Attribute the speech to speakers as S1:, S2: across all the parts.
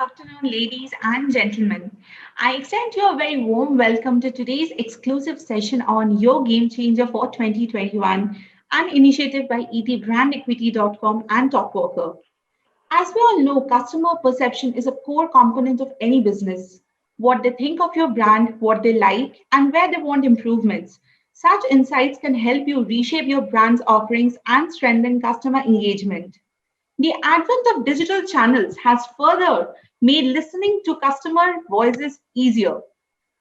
S1: afternoon, ladies and gentlemen. I extend you a very warm welcome to today's exclusive session on Your Game Changer for 2021, an initiative by etbrandequity.com and Talkwalker. As we all know, customer perception is a core component of any business. What they think of your brand, what they like, and where they want improvements. Such insights can help you reshape your brand's offerings and strengthen customer engagement. The advent of digital channels has further made listening to customer voices easier.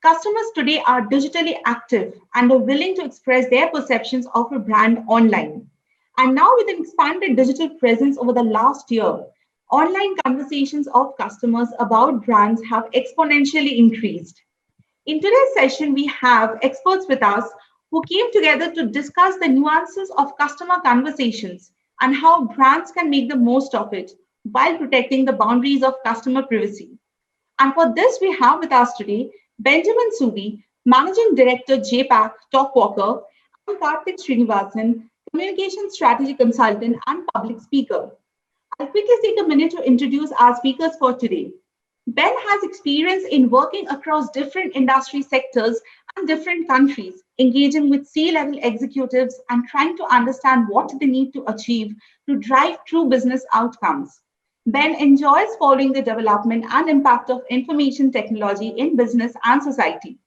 S1: Customers today are digitally active and are willing to express their perceptions of a brand online. And now, with an expanded digital presence over the last year, online conversations of customers about brands have exponentially increased. In today's session, we have experts with us who came together to discuss the nuances of customer conversations and how brands can make the most of it while protecting the boundaries of customer privacy. And for this, we have with us today Benjamin Soubiest, Managing Director, JAPAC, Talkwalker, and Karthik Srinivasan, Communication Strategy Consultant and Public Speaker. I'll quickly take a minute to introduce our speakers for today. Ben has experience in working across different industry sectors and different countries, engaging with C-level executives and trying to understand what they need to achieve to drive true business outcomes. Ben enjoys following the development and impact of information technology in business and society.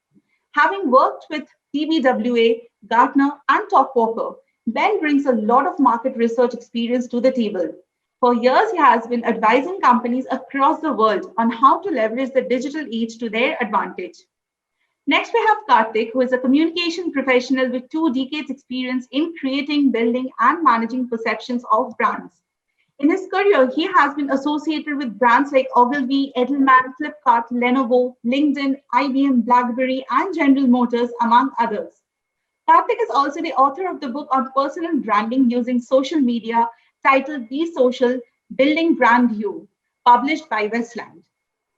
S1: Having worked with TBWA, Gartner, and Talkwalker, Ben brings a lot of market research experience to the table. For years, he has been advising companies across the world on how to leverage the digital age to their advantage. Next, we have Karthik, who is a communication professional with 2 decades experience in creating, building, and managing perceptions of brands. In his career, he has been associated with brands like Ogilvy, Edelman, Flipkart, Lenovo, LinkedIn, IBM, BlackBerry, and General Motors, among others. Karthik is also the author of the book on personal branding using social media titled Be Social, Building Brand You, published by Westland.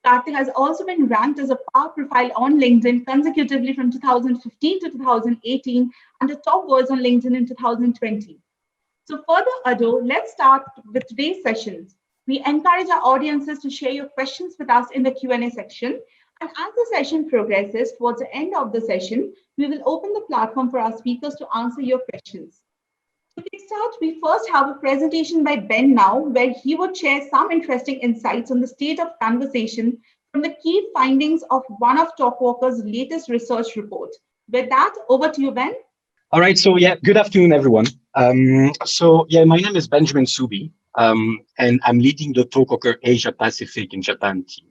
S1: Karthik has also been ranked as a power profile on LinkedIn consecutively from 2015 to 2018 and the top words on LinkedIn in 2020. So further ado, let's start with today's sessions. We encourage our audiences to share your questions with us in the Q&A section. And as the session progresses towards the end of the session, we will open the platform for our speakers to answer your questions. To kickstart, we first have a presentation by Ben now, where he would share some interesting insights on the state of conversation from the key findings of one of Talkwalker's latest research report. With that, over to you, Ben.
S2: All right, so good afternoon, everyone. My name is Benjamin Soubiest, and I'm leading the Talkwalker Asia Pacific in Japan team.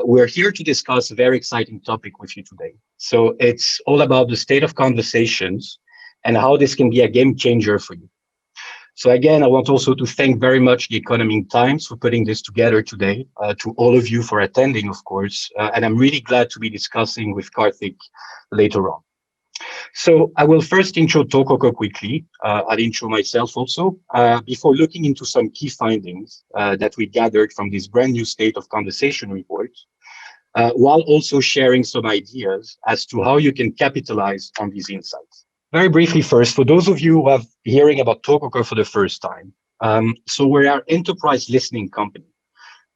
S2: We're here to discuss a very exciting topic with you today. So it's all about the state of conversations and how this can be a game changer for you. So again, I want also to thank very much the Economic Times for putting this together today, to all of you for attending, of course, and I'm really glad to be discussing with Karthik later on. So I will first intro Talkwalker quickly. I'll intro myself also, before looking into some key findings that we gathered from this brand new State of Conversation report, while also sharing some ideas as to how you can capitalize on these insights. Very briefly first, for those of you who are hearing about Talkwalker for the first time, so we're an enterprise listening company,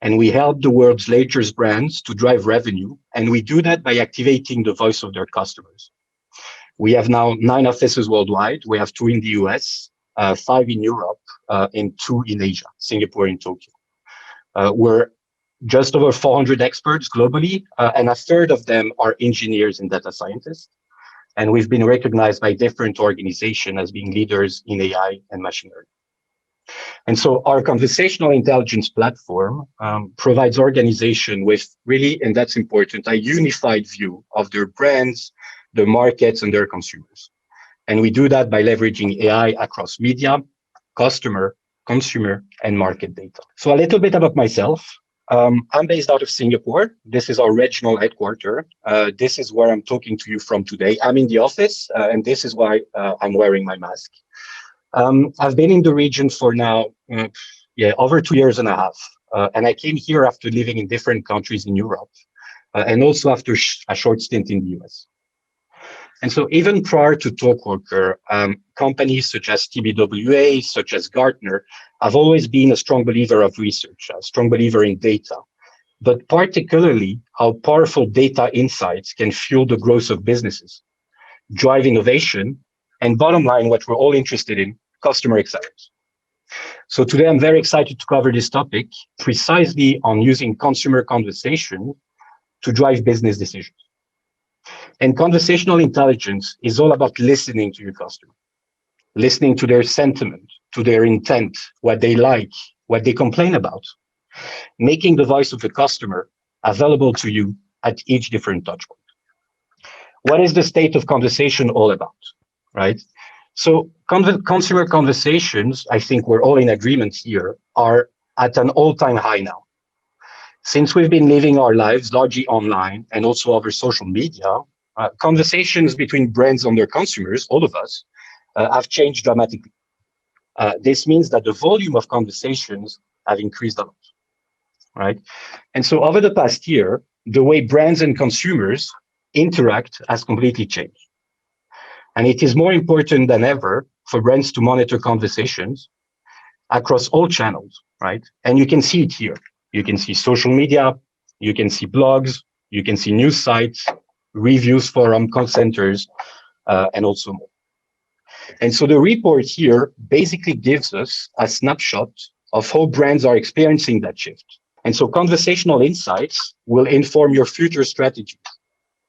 S2: and we help the world's largest brands to drive revenue, and we do that by activating the voice of their customers. We have now 9 offices worldwide. We have 2 in the US, 5 in Europe, and 2 in Asia, Singapore and Tokyo. We're just over 400 experts globally, and a third of them are engineers and data scientists. And we've been recognized by different organizations as being leaders in AI and machine learning. And so our conversational intelligence platform provides organization with really, and that's important, a unified view of their brands, their markets, and their consumers. And we do that by leveraging AI across media, customer, consumer, and market data. So a little bit about myself. I'm based out of Singapore. This is our regional headquarters. This is where I'm talking to you from today. I'm in the office, and this is why I'm wearing my mask. I've been in the region for now, over 2 years and a half. And I came here after living in different countries in Europe, and also after a short stint in the US. And so even prior to Talkwalker, companies such as TBWA, such as Gartner, have always been a strong believer of research, a strong believer in data. but particularly how powerful data insights can fuel the growth of businesses, drive innovation, and bottom line, what we're all interested in, customer excellence. So today I'm very excited to cover this topic precisely on using consumer conversation to drive business decisions. And conversational intelligence is all about listening to your customer, listening to their sentiment, to their intent, what they like, what they complain about, making the voice of the customer available to you at each different touchpoint. What is the state of conversation all about, right? So consumer conversations, I think we're all in agreement here, are at an all-time high now. Since we've been living our lives largely online and also over social media, conversations between brands and their consumers, all of us, have changed dramatically. This means that the volume of conversations have increased a lot, right? And so over the past year, the way brands and consumers interact has completely changed. And it is more important than ever for brands to monitor conversations across all channels, right? And you can see it here. You can see social media, you can see blogs, you can see news sites, reviews, forum, call centers, and also more. And so the report here basically gives us a snapshot of how brands are experiencing that shift. And so conversational insights will inform your future strategies,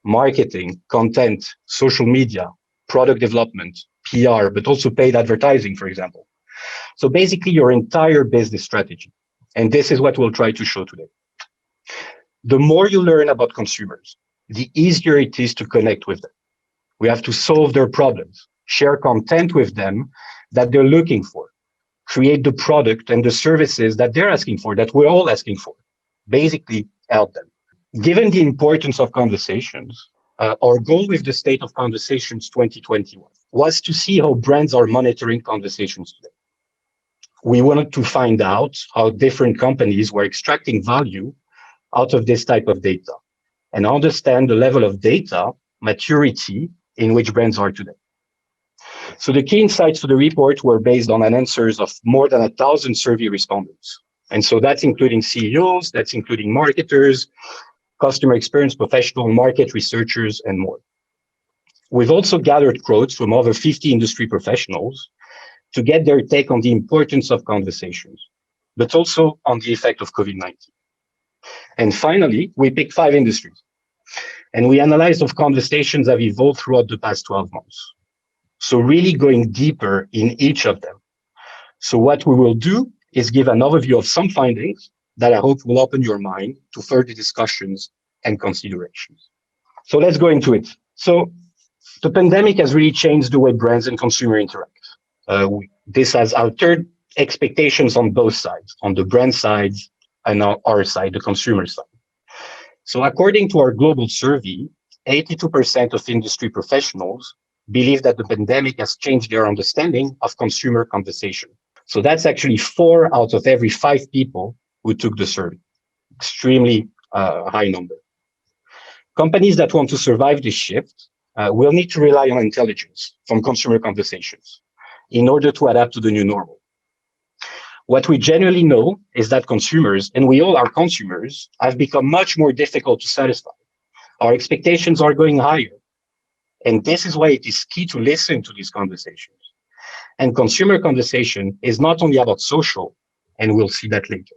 S2: marketing, content, social media, product development, PR, but also paid advertising, for example. So basically your entire business strategy. And this is what we'll try to show today. The more you learn about consumers, the easier it is to connect with them. We have to solve their problems, share content with them that they're looking for, create the product and the services that they're asking for, that we're all asking for, basically help them. Given the importance of conversations, our goal with the State of Conversations 2021 was to see how brands are monitoring conversations today. We wanted to find out how different companies were extracting value out of this type of data and understand the level of data maturity in which brands are today. So the key insights for the report were based on answers of more than 1,000 survey respondents. And so that's including CEOs, that's including marketers, customer experience professional, market researchers, and more. We've also gathered quotes from over 50 industry professionals to get their take on the importance of conversations, but also on the effect of COVID-19. And finally, we picked 5 industries, and we analyzed how conversations have evolved throughout the past 12 months. So really going deeper in each of them. So what we will do is give an overview of some findings that I hope will open your mind to further discussions and considerations. So let's go into it. So the pandemic has really changed the way brands and consumers interact. This has altered expectations on both sides, on the brand side and on our side, the consumer side. So according to our global survey, 82% of industry professionals believe that the pandemic has changed their understanding of consumer conversation. So that's actually 4 out of every 5 people who took the survey. Extremely high number. Companies that want to survive this shift will need to rely on intelligence from consumer conversations in order to adapt to the new normal. What we generally know is that consumers, and we all are consumers, have become much more difficult to satisfy. Our expectations are going higher. And this is why it is key to listen to these conversations. And consumer conversation is not only about social, and we'll see that later.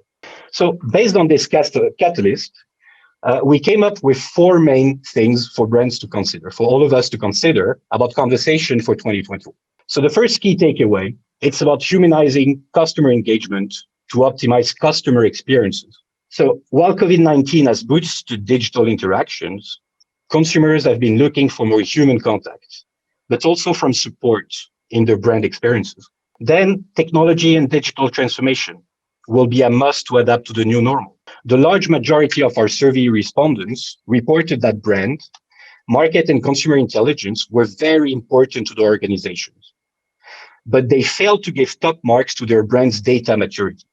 S2: So based on this catalyst, we came up with 4 main things for brands to consider, for all of us to consider about conversation for 2021. So the first key takeaway, it's about humanizing customer engagement to optimize customer experiences. So while COVID-19 has boosted digital interactions, consumers have been looking for more human contact, but also from support in their brand experiences. Then technology and digital transformation will be a must to adapt to the new normal. The large majority of our survey respondents reported that brand, market, and consumer intelligence were very important to the organizations, but they failed to give top marks to their brand's data maturity.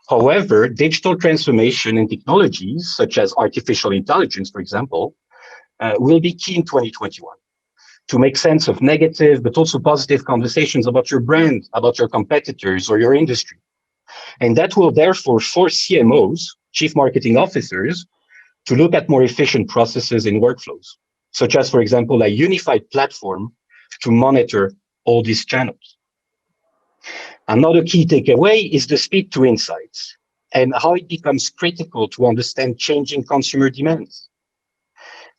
S2: However, digital transformation and technologies, such as artificial intelligence, for example, will be key in 2021 to make sense of negative, but also positive conversations about your brand, about your competitors or your industry. And that will therefore force CMOs chief marketing officers to look at more efficient processes and workflows, such as, for example, a unified platform to monitor all these channels. Another key takeaway is the speed to insights and how it becomes critical to understand changing consumer demands.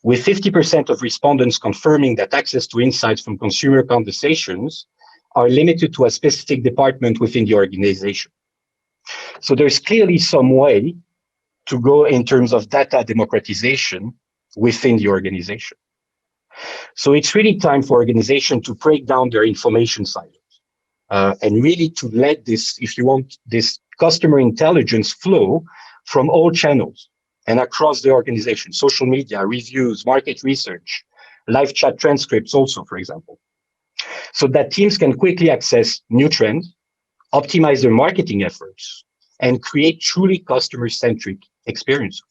S2: With 50% of respondents confirming that access to insights from consumer conversations are limited to a specific department within the organization. So there's clearly some way to go in terms of data democratization within the organization. So it's really time for organizations to break down their information silos and really to let this, if you want, this customer intelligence flow from all channels and across the organization, social media, reviews, market research, live chat transcripts also, for example, so that teams can quickly access new trends, optimize their marketing efforts, and create truly customer-centric experience.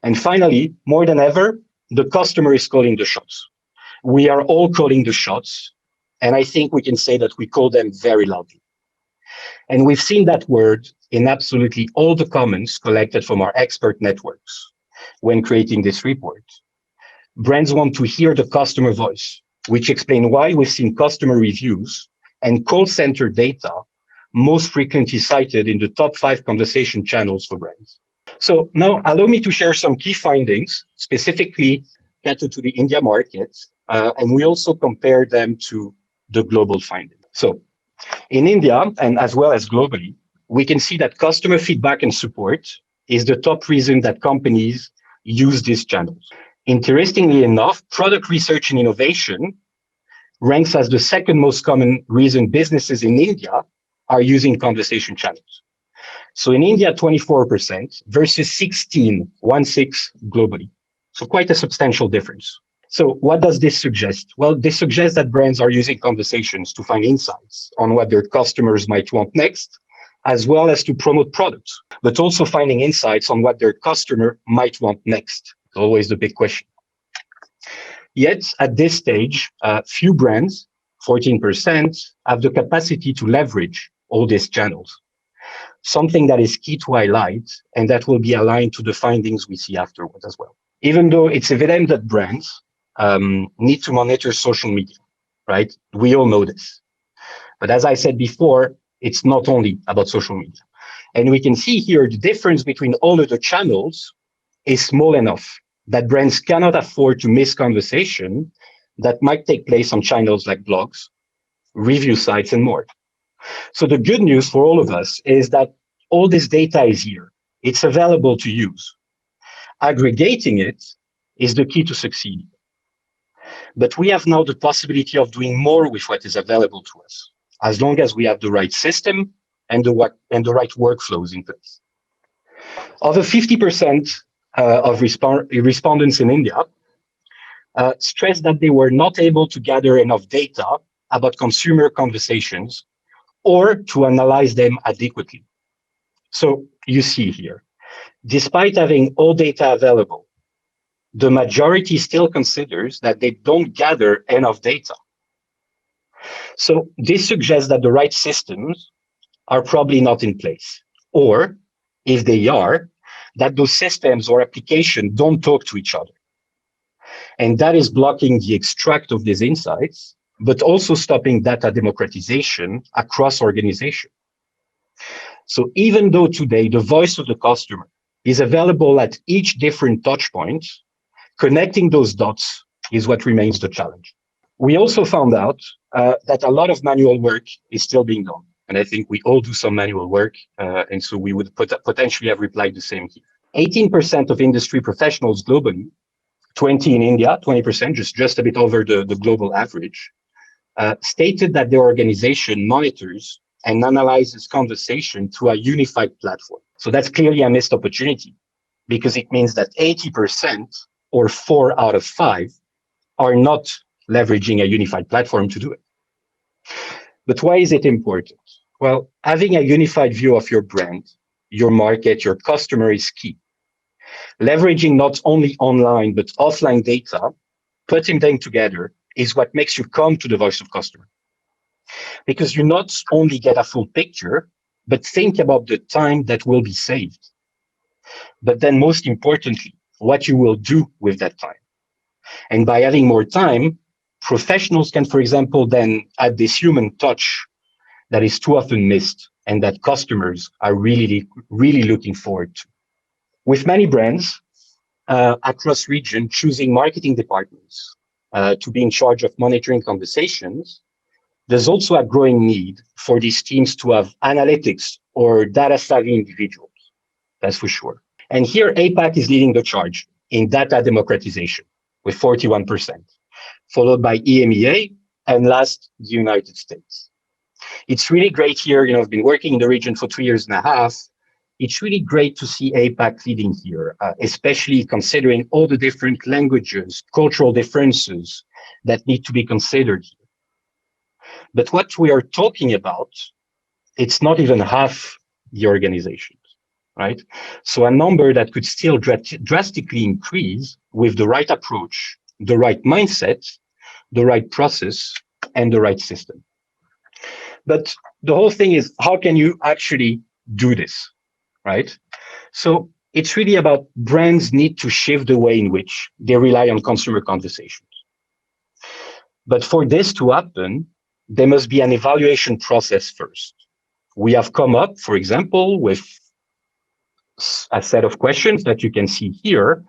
S2: And finally, more than ever, the customer is calling the shots. We are all calling the shots, and I think we can say that we call them very loudly. And we've seen that word in absolutely all the comments collected from our expert networks when creating this report. Brands want to hear the customer voice, which explain why we've seen customer reviews and call center data most frequently cited in the top 5 conversation channels for brands. So now allow me to share some key findings, specifically catered to the India market, and we also compare them to the global findings. So in India, and as well as globally, we can see that customer feedback and support is the top reason that companies use these channels. Interestingly enough, product research and innovation ranks as the second most common reason businesses in India are using conversation channels. So in India, 24% versus 16 globally. So quite a substantial difference. So what does this suggest? Well, this suggests that brands are using conversations to find insights on what their customers might want next, as well as to promote products, but also finding insights on what their customer might want next. It's always the big question. Yet at this stage, few brands, 14%, have the capacity to leverage all these channels. Something that is key to highlight, and that will be aligned to the findings we see afterwards as well. Even though it's evident that brands need to monitor social media, right? We all know this. But as I said before, it's not only about social media. And we can see here the difference between all of the channels is small enough that brands cannot afford to miss conversation that might take place on channels like blogs, review sites, and more. So the good news for all of us is that all this data is here. It's available to use. Aggregating it is the key to succeed. But we have now the possibility of doing more with what is available to us, as long as we have the right system and the right workflows in place. Over 50% of respondents in India stressed that they were not able to gather enough data about consumer conversations or to analyze them adequately. So you see here, despite having all data available, the majority still considers that they don't gather enough data. So this suggests that the right systems are probably not in place, or if they are, that those systems or applications don't talk to each other. And that is blocking the extract of these insights, but also stopping data democratization across organizations. So even though today the voice of the customer is available at each different touch point, connecting those dots is what remains the challenge. We also found out that a lot of manual work is still being done. And I think we all do some manual work. And so we would potentially have replied the same here. 18% of industry professionals globally, 20 in India, 20%, just a bit over the global average, stated that their organization monitors and analyzes conversation through a unified platform. So that's clearly a missed opportunity, because it means that 80% or 4 out of 5 are not leveraging a unified platform to do it. But why is it important? Well, having a unified view of your brand, your market, your customer is key. Leveraging not only online, but offline data, putting them together is what makes you come to the voice of customer. Because you not only get a full picture, but think about the time that will be saved. but then most importantly, what you will do with that time. And by adding more time, professionals can, for example, then add this human touch that is too often missed and that customers are really looking forward to. With many brands across region choosing marketing departments to be in charge of monitoring conversations, there's also a growing need for these teams to have analytics or data savvy individuals. That's for sure. And here APAC is leading the charge in data democratization with 41%, followed by EMEA and last, the United States. It's really great here. I've been working in the region for 3.5 years. It's really great to see APAC leading here, especially considering all the different languages, cultural differences that need to be considered here. But what we are talking about, it's not even half the organizations, right? So a number that could still drastically increase with the right approach, the right mindset, the right process, and the right system. But the whole thing is, how can you actually do this, right? So it's really about brands need to shift the way in which they rely on consumer conversations. But for this to happen, there must be an evaluation process first. We have come up, for example, with a set of questions that you can see here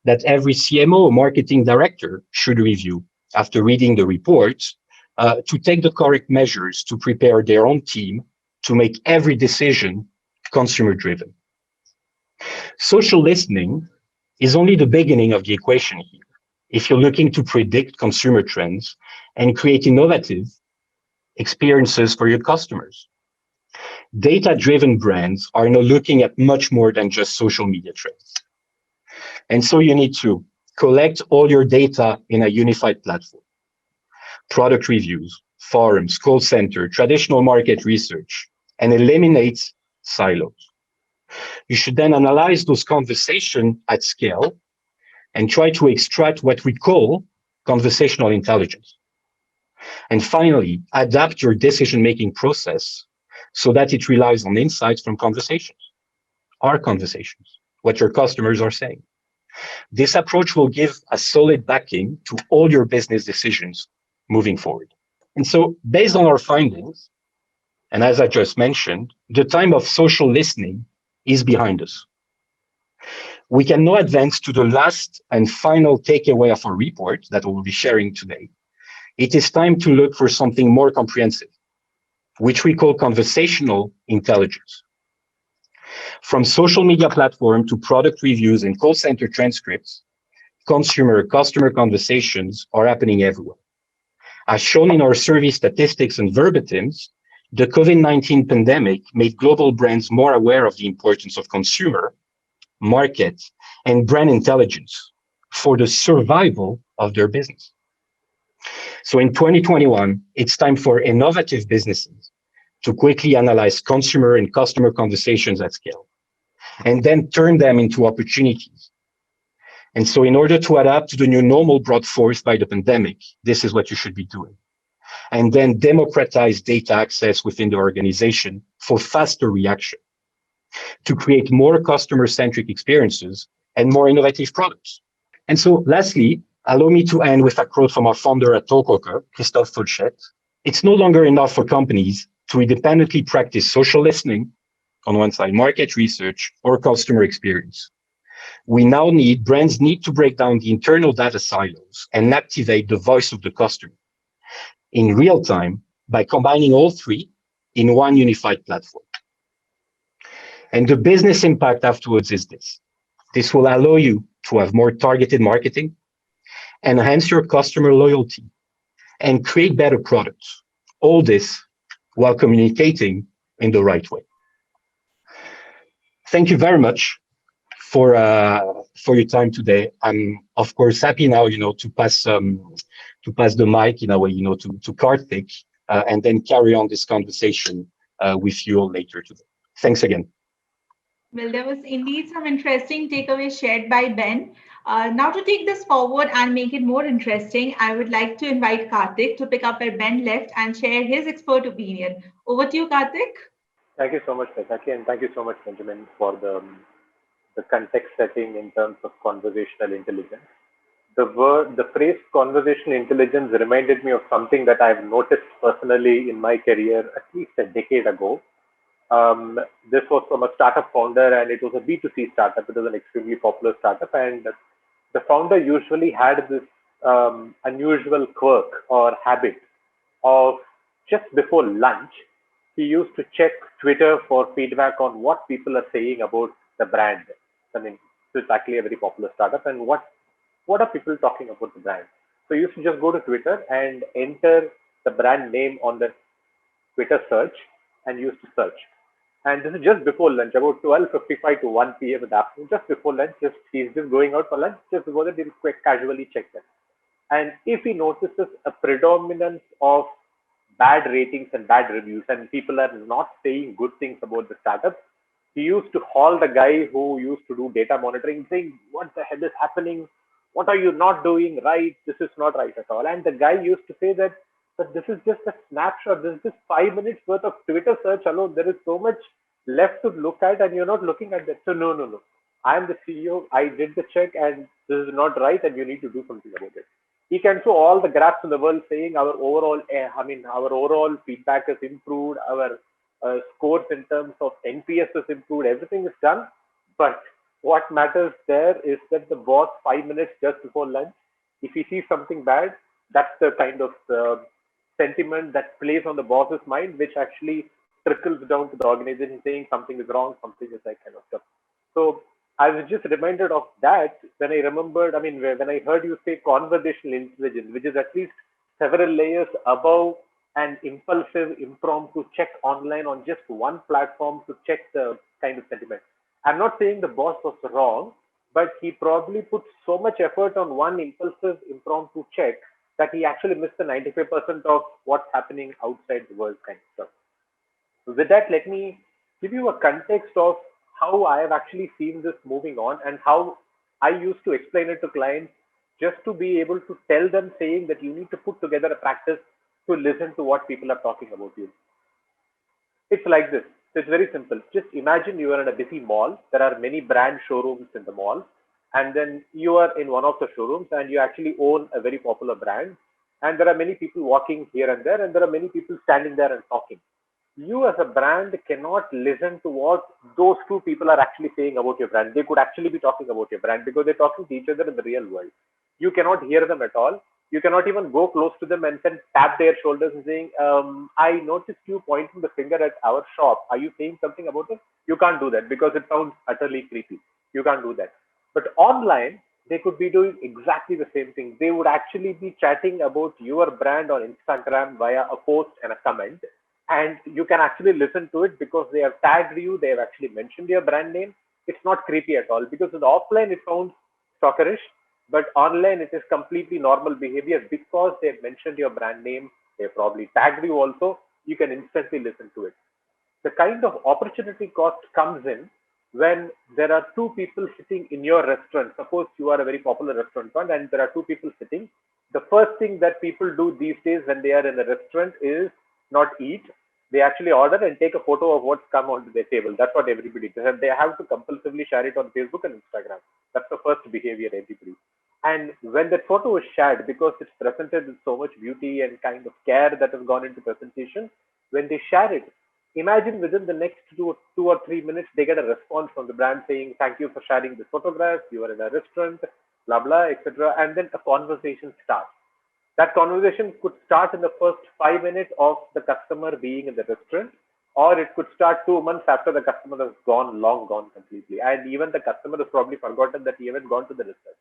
S2: that every CMO or marketing director should review after reading the report to take the correct measures to prepare their own team to make every decision consumer driven. Social listening is only the beginning of the equation here. If you're looking to predict consumer trends and create innovative experiences for your customers. Data-driven brands are now looking at much more than just social media trends. And so you need to collect all your data in a unified platform. Product reviews, forums, call center, traditional market research, and eliminate silos. You should then analyze those conversations at scale and try to extract what we call conversational intelligence. And finally, adapt your decision-making process so that it relies on insights from conversations, our conversations, what your customers are saying. This approach will give a solid backing to all your business decisions moving forward. And so based on our findings, and as I just mentioned, the time of social listening is behind us. We can now advance to the last and final takeaway of our report that we'll be sharing today. It is time to look for something more comprehensive, which we call conversational intelligence. From social media platform to product reviews and call center transcripts, customer conversations are happening everywhere. As shown in our survey statistics and verbatims, the COVID-19 pandemic made global brands more aware of the importance of consumer, market, and brand intelligence for the survival of their business. So in 2021, it's time for innovative businesses to quickly analyze consumer and customer conversations at scale, and then turn them into opportunities. And so in order to adapt to the new normal brought forth by the pandemic, this is what you should be doing. And then democratize data access within the organization for faster reaction to create more customer-centric experiences and more innovative products. And so lastly, allow me to end with a quote from our founder at Talkwalker, Christophe Fulchette. It's no longer enough for companies to independently practice social listening on one side, market research, or customer experience. Brands need to break down the internal data silos and activate the voice of the customer in real time by combining all three in one unified platform. And the business impact afterwards is this. This will allow you to have more targeted marketing, enhance your customer loyalty, and create better products. All this while communicating in the right way. Thank you very much for your time today. I'm of course happy now, to pass the mic in a way, to Karthik, and then carry on this conversation with you all later today. Thanks again.
S1: Well, there was indeed some interesting takeaways shared by Ben. Now to take this forward and make it more interesting, I would like to invite Karthik to pick up where Ben left and share his expert opinion. Over to you, Karthik.
S3: Thank you so much, Pesaki, and thank you so much, Benjamin, for the the context setting in terms of conversational intelligence. The phrase conversational intelligence reminded me of something that I've noticed personally in my career at least a decade ago. Um, this was from a startup founder, and it was a B2C startup. It was an extremely popular startup, and the founder usually had this unusual quirk or habit of just before lunch, he used to check Twitter for feedback on what people are saying about the brand. I mean, it's actually a very popular startup, and what are people talking about the brand? So you used to just go to Twitter and enter the brand name on the Twitter search and used to search. And this is just before lunch, about 12:55 to 1 p.m. in the afternoon, just before lunch. Just he's just going out for lunch. Just before that, he'll quick casually check that. And if he notices a predominance of bad ratings and bad reviews, and people are not saying good things about the startup, he used to haul the guy who used to do data monitoring, saying, "What the hell is happening? What are you not doing right? This is not right at all." And the guy used to say that, "But this is just a snapshot. This is just 5 minutes worth of Twitter search alone. There is so much left to look at, and you're not looking at that." So, no, no, no. I am the CEO. I did the check, and this is not right, and you need to do something about it. He can show all the graphs in the world saying our overall feedback has improved, our scores in terms of NPS has improved, everything is done. But what matters there is that the boss, 5 minutes just before lunch, if he sees something bad, that's the kind of sentiment that plays on the boss's mind, which actually trickles down to the organization saying something is wrong, something is that kind of stuff. So I was just reminded of that when I remembered, when I heard you say conversational intelligence, which is at least several layers above an impulsive, impromptu check online on just one platform to check the kind of sentiment. I'm not saying the boss was wrong, but he probably put so much effort on one impulsive, impromptu check that he actually missed the 95% of what's happening outside the world kind of stuff. With that, let me give you a context of how I have actually seen this moving on and how I used to explain it to clients just to be able to tell them saying that you need to put together a practice to listen to what people are talking about you. It's like this. So it's very simple. Just imagine you are in a busy mall. There are many brand showrooms in the mall. And then you are in one of the showrooms and you actually own a very popular brand. And there are many people walking here and there, and there are many people standing there and talking. You as a brand cannot listen to what those two people are actually saying about your brand. They could actually be talking about your brand because they're talking to each other in the real world. You cannot hear them at all. You cannot even go close to them and then tap their shoulders and saying, I noticed you pointing the finger at our shop. Are you saying something about it? You can't do that because it sounds utterly creepy. You can't do that. But online, they could be doing exactly the same thing. They would actually be chatting about your brand on Instagram via a post and a comment. And you can actually listen to it because they have tagged you, they have actually mentioned your brand name. It's not creepy at all because in the offline it sounds stalkerish, but online it is completely normal behavior because they have mentioned your brand name, they have probably tagged you also. You can instantly listen to it. The kind of opportunity cost comes in when there are two people sitting in your restaurant. Suppose you are a very popular restaurant and there are two people sitting. The first thing that people do these days when they are in a restaurant is not eat. They actually order and take a photo of what's come onto their table. That's what everybody does. And they have to compulsively share it on Facebook and Instagram. That's the first behavior everybody. And when that photo is shared, because it's presented with so much beauty and kind of care that has gone into presentation, when they share it, imagine within the next 2 or 3 minutes, they get a response from the brand saying, "Thank you for sharing this photograph. You are in a restaurant, blah, blah, etc." And then a conversation starts. That conversation could start in the first 5 minutes of the customer being in the restaurant, or it could start 2 months after the customer has gone, long gone completely. And even the customer has probably forgotten that he even gone to the restaurant.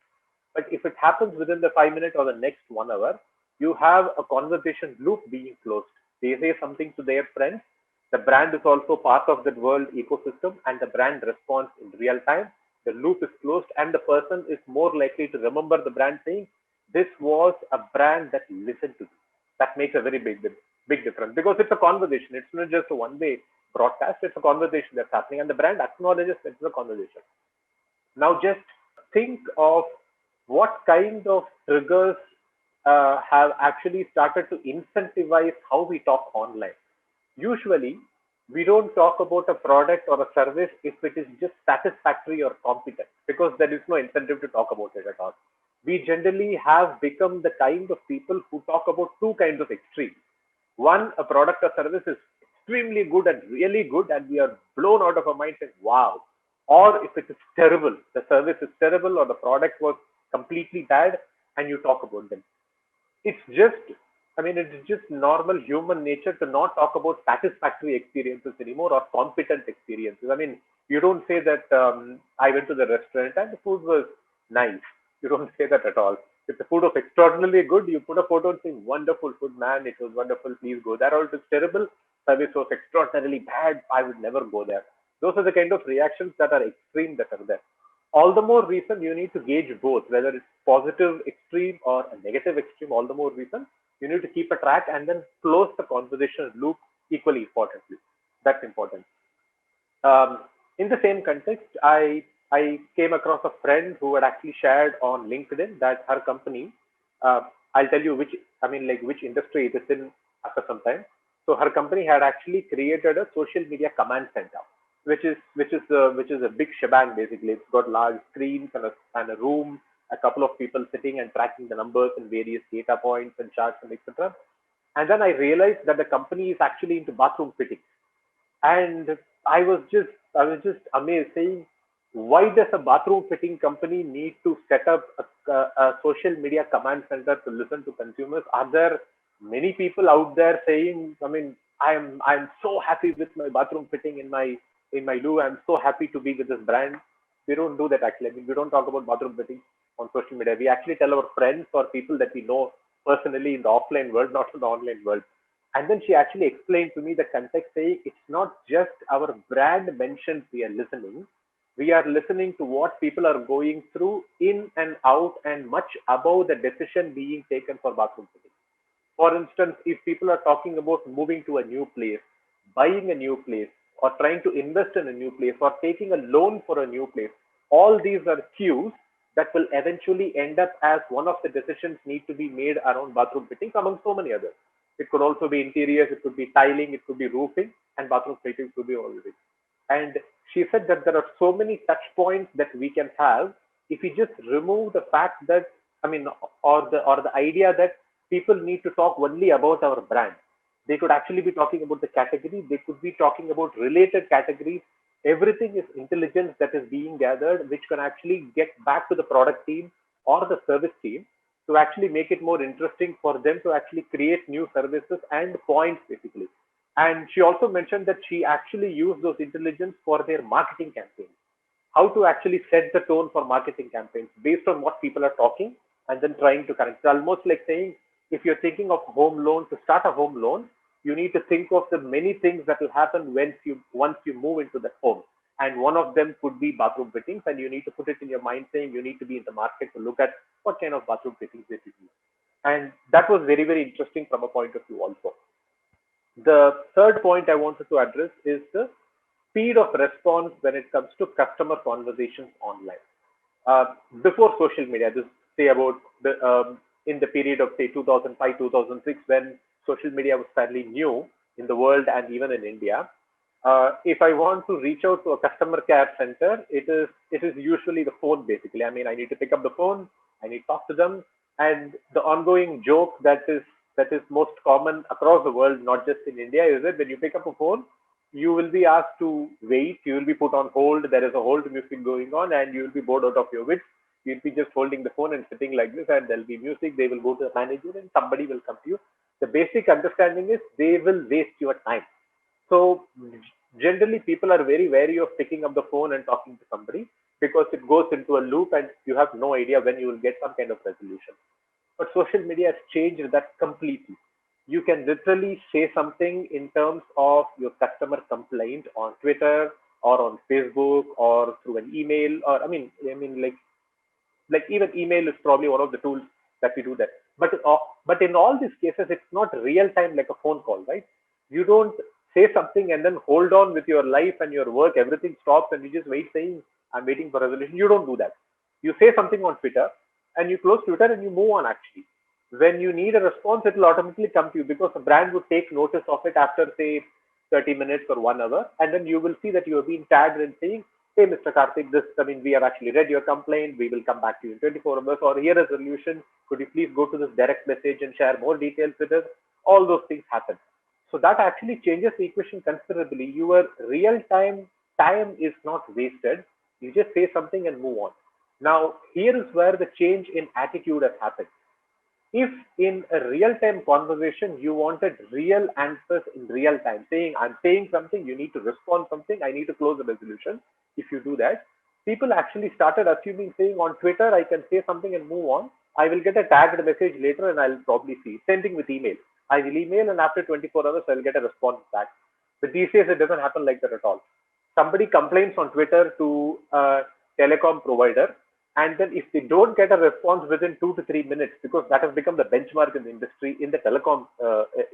S3: But if it happens within the 5 minutes or the next 1 hour, you have a conversation loop being closed. They say something to their friends. The brand is also part of that world ecosystem, and the brand responds in real time. The loop is closed, and the person is more likely to remember the brand saying, "This was a brand that listened to me." That makes a very big difference because it's a conversation. It's not just a one-way broadcast. It's a conversation that's happening, and the brand acknowledges that it's a conversation. Now, just think of what kind of triggers have actually started to incentivize how we talk online. Usually, We don't talk about a product or a service if it is just satisfactory or competent, because there is no incentive to talk about it at all. We generally have become the kind of people who talk about two kinds of extremes. One, a product or service is extremely good and really good, and we are blown out of our mind saying, wow. Or if it is terrible, the service is terrible or the product was completely bad, and you talk about them. It's just, it's just normal human nature to not talk about satisfactory experiences anymore or competent experiences. You don't say that I went to the restaurant and the food was nice. You don't say that at all. If the food was extraordinarily good, you put a photo and say, wonderful food, man, it was wonderful, please go there. Or if it's terrible, service was extraordinarily bad, I would never go there. Those are the kind of reactions that are extreme that are there. All the more reason you need to gauge both, whether it's positive extreme or a negative extreme. All the more reason you need to keep a track and then close the conversation loop equally importantly. That's important. In the same context, I came across a friend who had actually shared on LinkedIn that her company, I'll tell you which industry it is in after some time. So her company had actually created a social media command center, which is a big shebang basically. It's got large screens and a room, a couple of people sitting and tracking the numbers and various data points and charts and etc. And then I realized that the company is actually into bathroom fittings. And I was just amazed, saying, why does a bathroom fitting company need to set up a social media command center to listen to consumers? Are there many people out there saying, I'm so happy with my bathroom fitting in my loo. I'm so happy to be with this brand. We don't do that actually. We don't talk about bathroom fitting on social media. We actually tell our friends or people that we know personally in the offline world, not in the online world. And then she actually explained to me the context, saying it's not just our brand mentions we are listening. We are listening to what people are going through in and out and much above the decision being taken for bathroom fitting. For instance, if people are talking about moving to a new place, buying a new place, or trying to invest in a new place, or taking a loan for a new place, all these are cues that will eventually end up as one of the decisions need to be made around bathroom fittings, among so many others. It could also be interiors, it could be tiling, it could be roofing, and bathroom fittings could be all of it. And she said that there are so many touch points that we can have if we just remove the fact that, or the idea that people need to talk only about our brand. They could actually be talking about the category. They could be talking about related categories. Everything is intelligence that is being gathered, which can actually get back to the product team or the service team to actually make it more interesting for them to actually create new services and points basically. And she also mentioned that she actually used those intelligence for their marketing campaigns, how to actually set the tone for marketing campaigns based on what people are talking and then trying to connect. It's almost like saying, if you're thinking of home loan, to start a home loan, you need to think of the many things that will happen once you move into that home. And one of them could be bathroom fittings, and you need to put it in your mind saying you need to be in the market to look at what kind of bathroom fittings they use. And that was very, very interesting from a point of view also. The third point I wanted to address is the speed of response when it comes to customer conversations online. Before social media, this say about in the period of say 2005, 2006, when social media was fairly new in the world and even in India. If I want to reach out to a customer care center, it is usually the phone basically. I need to pick up the phone, I need to talk to them, and the ongoing joke that is most common across the world, not just in India, is that when you pick up a phone, you will be asked to wait, you will be put on hold, there is a hold music going on, and you will be bored out of your wits. You'll be just holding the phone and sitting like this, and there'll be music, they will go to the manager and somebody will come to you. The basic understanding is they will waste your time. So generally people are very wary of picking up the phone and talking to somebody because it goes into a loop and you have no idea when you will get some kind of resolution. But social media has changed that completely. You can literally say something in terms of your customer complaint on Twitter or on Facebook or through an email, or like even email is probably one of the tools that we do that. But in all these cases, it's not real time like a phone call, right? You don't say something and then hold on with your life and your work, everything stops and you just wait saying, I'm waiting for resolution. You don't do that. You say something on Twitter and you close Twitter and you move on actually. When you need a response, it will automatically come to you because the brand would take notice of it after say 30 minutes or 1 hour, and then you will see that you have been tagged and saying, hey, Mr. Karthik, we have actually read your complaint. We will come back to you in 24 hours, or here is a solution. Could you please go to this direct message and share more details with us? All those things happen. So that actually changes the equation considerably. Your real time is not wasted. You just say something and move on. Now, here is where the change in attitude has happened. If in a real-time conversation, you wanted real answers in real time, saying, I'm saying something, you need to respond something, I need to close the resolution. If you do that, people actually started assuming, saying on Twitter, I can say something and move on. I will get a tagged message later and I'll probably see. Same thing with email. I will email and after 24 hours, I'll get a response back. But these days, it doesn't happen like that at all. Somebody complains on Twitter to a telecom provider, and then if they don't get a response within 2 to 3 minutes, because that has become the benchmark in the industry, in the telecom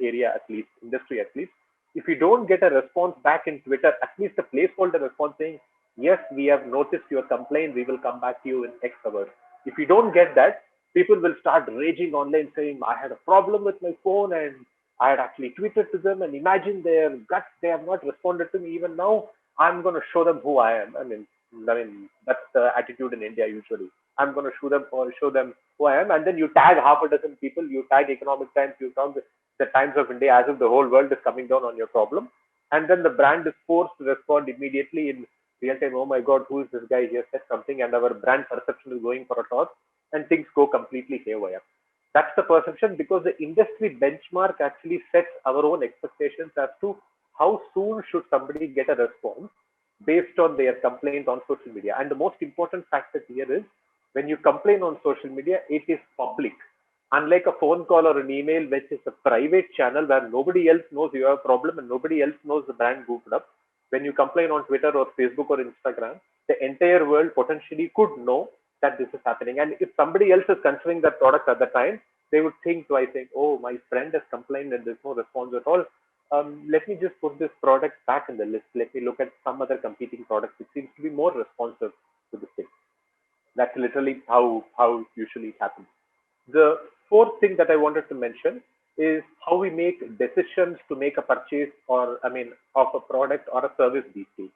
S3: area at least, industry at least, if you don't get a response back in Twitter, at least a placeholder response saying, yes, we have noticed your complaint, we will come back to you in X hours. If you don't get that, people will start raging online saying, I had a problem with my phone and I had actually tweeted to them, and imagine their guts, they have not responded to me even now. I'm going to show them who I am. I mean, that's the attitude in India usually. I'm going to show them who I am, and then you tag half a dozen people. You tag Economic Times, you tag the Times of India, as if the whole world is coming down on your problem, and then the brand is forced to respond immediately in real time. Oh my God, who is this guy? He has said something, and our brand perception is going for a toss, and things go completely haywire. That's the perception, because the industry benchmark actually sets our own expectations as to how soon should somebody get a response based on their complaint on social media. And the most important factor here is, when you complain on social media, it is public. Unlike a phone call or an email, which is a private channel where nobody else knows you have a problem and nobody else knows the brand goofed up. When you complain on Twitter or Facebook or Instagram, the entire world potentially could know that this is happening. And if somebody else is considering that product at the time, they would think twice, saying, oh, my friend has complained and there's no response at all. Let me just put this product back in the list. Let me look at some other competing products which seems to be more responsive to this thing. That's literally how usually it happens. The fourth thing that I wanted to mention is how we make decisions to make a purchase of a product or a service these days.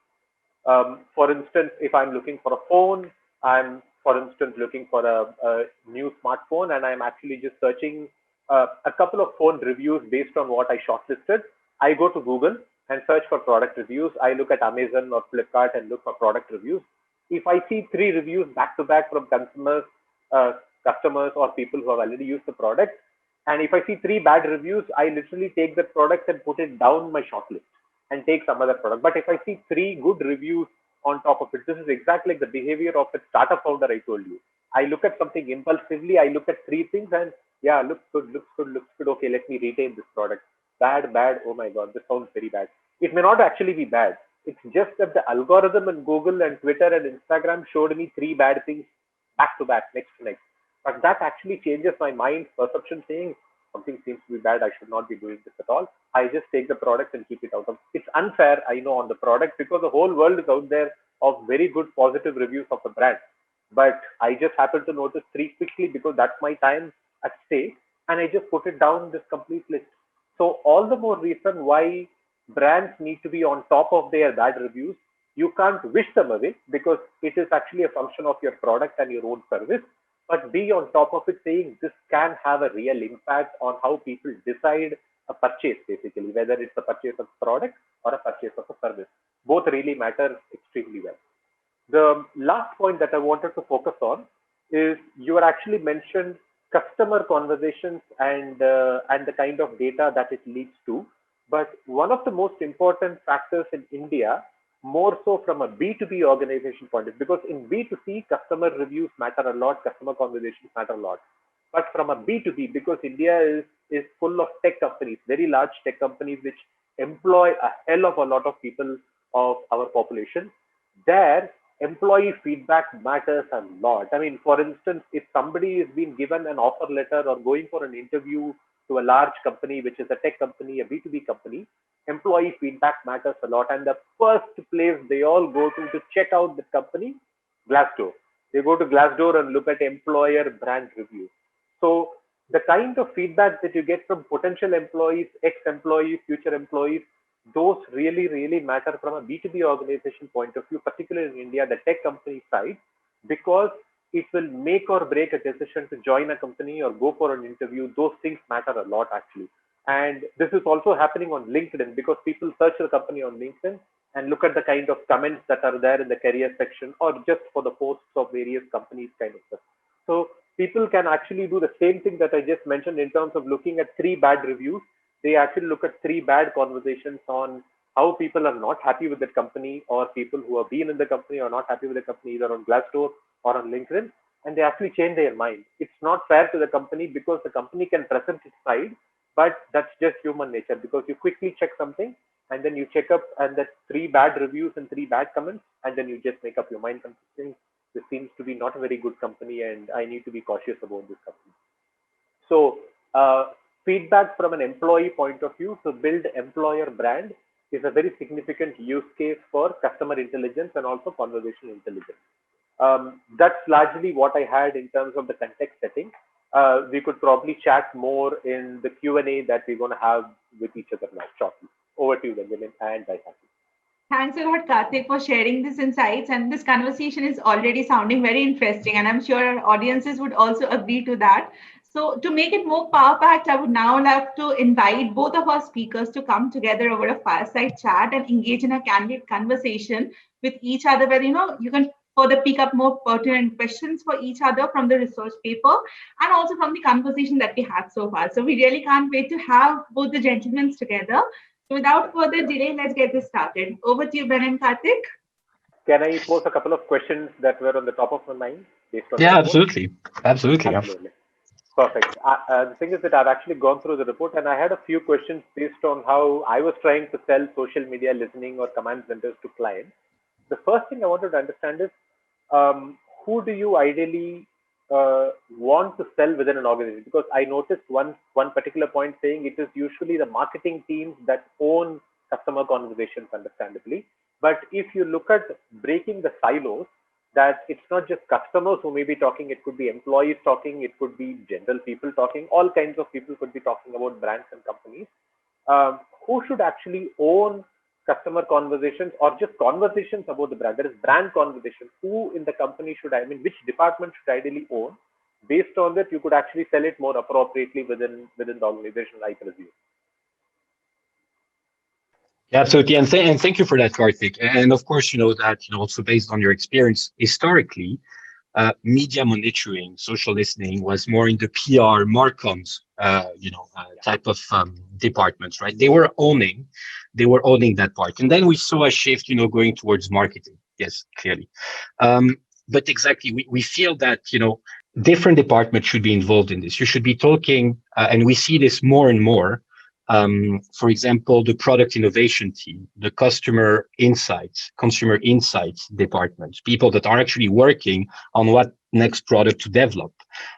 S3: For instance, if I'm looking for a phone, I'm, for instance, looking for a new smartphone, and I'm actually just searching a couple of phone reviews based on what I shortlisted. I go to Google and search for product reviews. I look at Amazon or Flipkart and look for product reviews. If I see 3 reviews back to back from customers or people who have already used the product, and if I see 3 bad reviews, I literally take that product and put it down my shortlist and take some other product. But if I see 3 good reviews on top of it, this is exactly like the behavior of a startup founder I told you. I look at something impulsively. I look at 3 things and yeah, looks good. Okay, let me retain this product. Bad. Oh my God, this sounds very bad. It may not actually be bad. It's just that the algorithm in Google and Twitter and Instagram showed me 3 bad things back to back, next to next. But that actually changes my mind perception, saying something seems to be bad. I should not be doing this at all. I just take the product and keep it out of. It's unfair, I know, on the product, because the whole world is out there of very good positive reviews of the brand. But I just happen to notice 3 quickly because that's my time at stake, and I just put it down this complete list. So all the more reason why brands need to be on top of their bad reviews. You can't wish them away, because it is actually a function of your product and your own service, but be on top of it, saying this can have a real impact on how people decide a purchase, basically, whether it's a purchase of a product or a purchase of a service. Both really matter extremely well. The last point that I wanted to focus on is, you are actually mentioned customer conversations and the kind of data that it leads to. But one of the most important factors in India, more so from a B2B organization point of view, because in B2C, customer reviews matter a lot, customer conversations matter a lot. But from a B2B, because India is full of tech companies, very large tech companies, which employ a hell of a lot of people of our population, there employee feedback matters a lot. I mean, for instance, if somebody is being given an offer letter or going for an interview to a large company, which is a tech company, a B2B company, employee feedback matters a lot. And the first place they all go to check out the company, Glassdoor. They go to Glassdoor and look at employer brand reviews. So the kind of feedback that you get from potential employees, ex-employees, future employees those really, really matter from a B2B organization point of view, particularly in India, the tech company side, because it will make or break a decision to join a company or go for an interview. Those things matter a lot, actually. And this is also happening on LinkedIn, because people search the company on LinkedIn and look at the kind of comments that are there in the career section, or just for the posts of various companies kind of stuff. So people can actually do the same thing that I just mentioned in terms of looking at 3 bad reviews. They actually look at 3 bad conversations on how people are not happy with the company, or people who have been in the company are not happy with the company, either on Glassdoor or on LinkedIn, and they actually change their mind. It's not fair to the company, because the company can present its side, but that's just human nature, because you quickly check something and then you check up, and that's 3 bad reviews and 3 bad comments, and then you just make up your mind consisting, this seems to be not a very good company and I need to be cautious about this company. So feedback from an employee point of view to build employer brand is a very significant use case for customer intelligence and also conversational intelligence. That's largely what I had in terms of the context setting. We could probably chat more in the Q&A that we're going to have with each other now shortly. Over to you, Benjamin and Daihatsu.
S1: Thanks a lot, Karthik, for sharing these insights. And this conversation is already sounding very interesting. And I'm sure our audiences would also agree to that. So, to make it more power packed, I would now love to invite both of our speakers to come together over a fireside chat and engage in a candid conversation with each other, where you can further pick up more pertinent questions for each other from the research paper and also from the conversation that we had so far. So, we really can't wait to have both the gentlemen together. So without further delay, let's get this started. Over to you, Ben and Karthik.
S3: Can I pose a couple of questions that were on the top of my mind based on the
S2: Yeah,
S3: report?
S2: absolutely. Absolutely.
S3: Absolutely. Perfect. The thing is that I've actually gone through the report, and I had a few questions based on how I was trying to sell social media listening or command centers to clients. The first thing I wanted to understand is, who do you ideally want to sell within an organization? Because I noticed one particular point saying it is usually the marketing teams that own customer conversations, understandably. But if you look at breaking the silos, that it's not just customers who may be talking, it could be employees talking, it could be general people talking, all kinds of people could be talking about brands and companies. Who should actually own customer conversations, or just conversations about the brand? There is brand conversation. Who in the company should, I mean, which department should ideally own? Based on that, you could actually sell it more appropriately within the organization, I presume.
S2: Yeah, absolutely. And thank you for that, Karthik. And of course, you know that, also based on your experience historically, media monitoring, social listening was more in the PR, Marcoms, type of departments, right? They were owning that part. And then we saw a shift, going towards marketing. Yes, clearly. But exactly, we feel that, different departments should be involved in this. You should be talking, and we see this more and more. For example, the product innovation team, the consumer insights departments, people that are actually working on what next product to develop,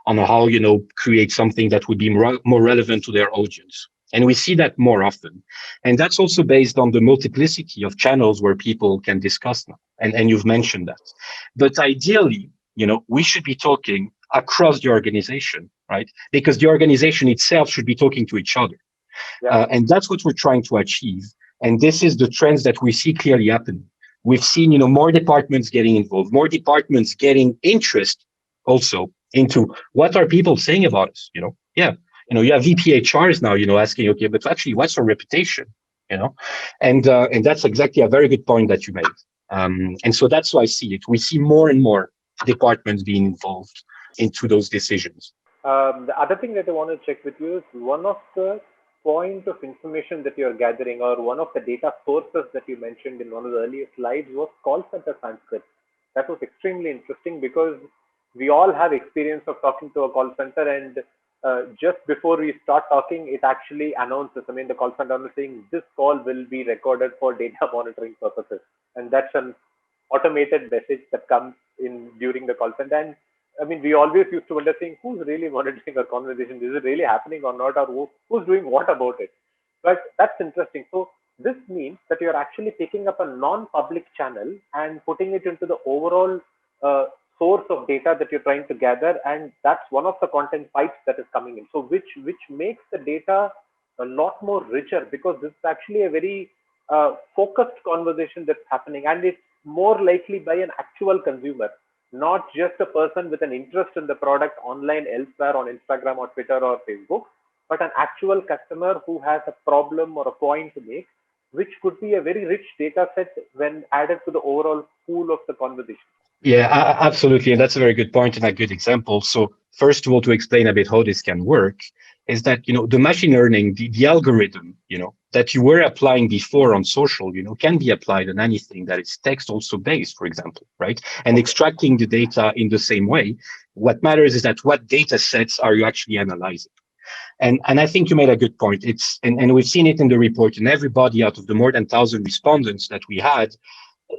S2: on how, create something that would be more relevant to their audience. And we see that more often. And that's also based on the multiplicity of channels where people can discuss now. And you've mentioned that. But ideally, we should be talking across the organization, right? Because the organization itself should be talking to each other.
S3: Yeah.
S2: And that's what we're trying to achieve. And this is the trends that we see clearly happening. We've seen, more departments getting involved, more departments getting interest also into what are people saying about us, Yeah. You have VPHRs now, asking, okay, but actually, what's our reputation, And that's exactly a very good point that you made. And so that's why I see it. We see more and more departments being involved into those decisions.
S3: The other thing that I want to check with you is, one of the point of information that you're gathering, or one of the data sources that you mentioned in one of the earlier slides, was call center transcripts. That was extremely interesting, because we all have experience of talking to a call center, and just before we start talking, it actually announces, the call center is saying this call will be recorded for data monitoring purposes. And that's an automated message that comes in during the call center. And we always used to wonder, saying, who's really monitoring our conversation? Is it really happening or not? Or who's doing what about it? But that's interesting. So this means that you're actually picking up a non-public channel and putting it into the overall source of data that you're trying to gather. And that's one of the content pipes that is coming in. So which makes the data a lot more richer, because this is actually a very focused conversation that's happening, and it's more likely by an actual consumer, not just a person with an interest in the product online elsewhere on Instagram or Twitter or Facebook, but an actual customer who has a problem or a point to make, which could be a very rich data set when added to the overall pool of the conversation.
S2: Yeah, absolutely. And that's a very good point and a good example. So first of all, to explain a bit how this can work is that, the machine learning, the algorithm, that you were applying before on social, can be applied on anything that is text also based, for example, right? And extracting the data in the same way. What matters is that what data sets are you actually analyzing? And I think you made a good point. And we've seen it in the report, and everybody out of the more than 1,000 respondents that we had,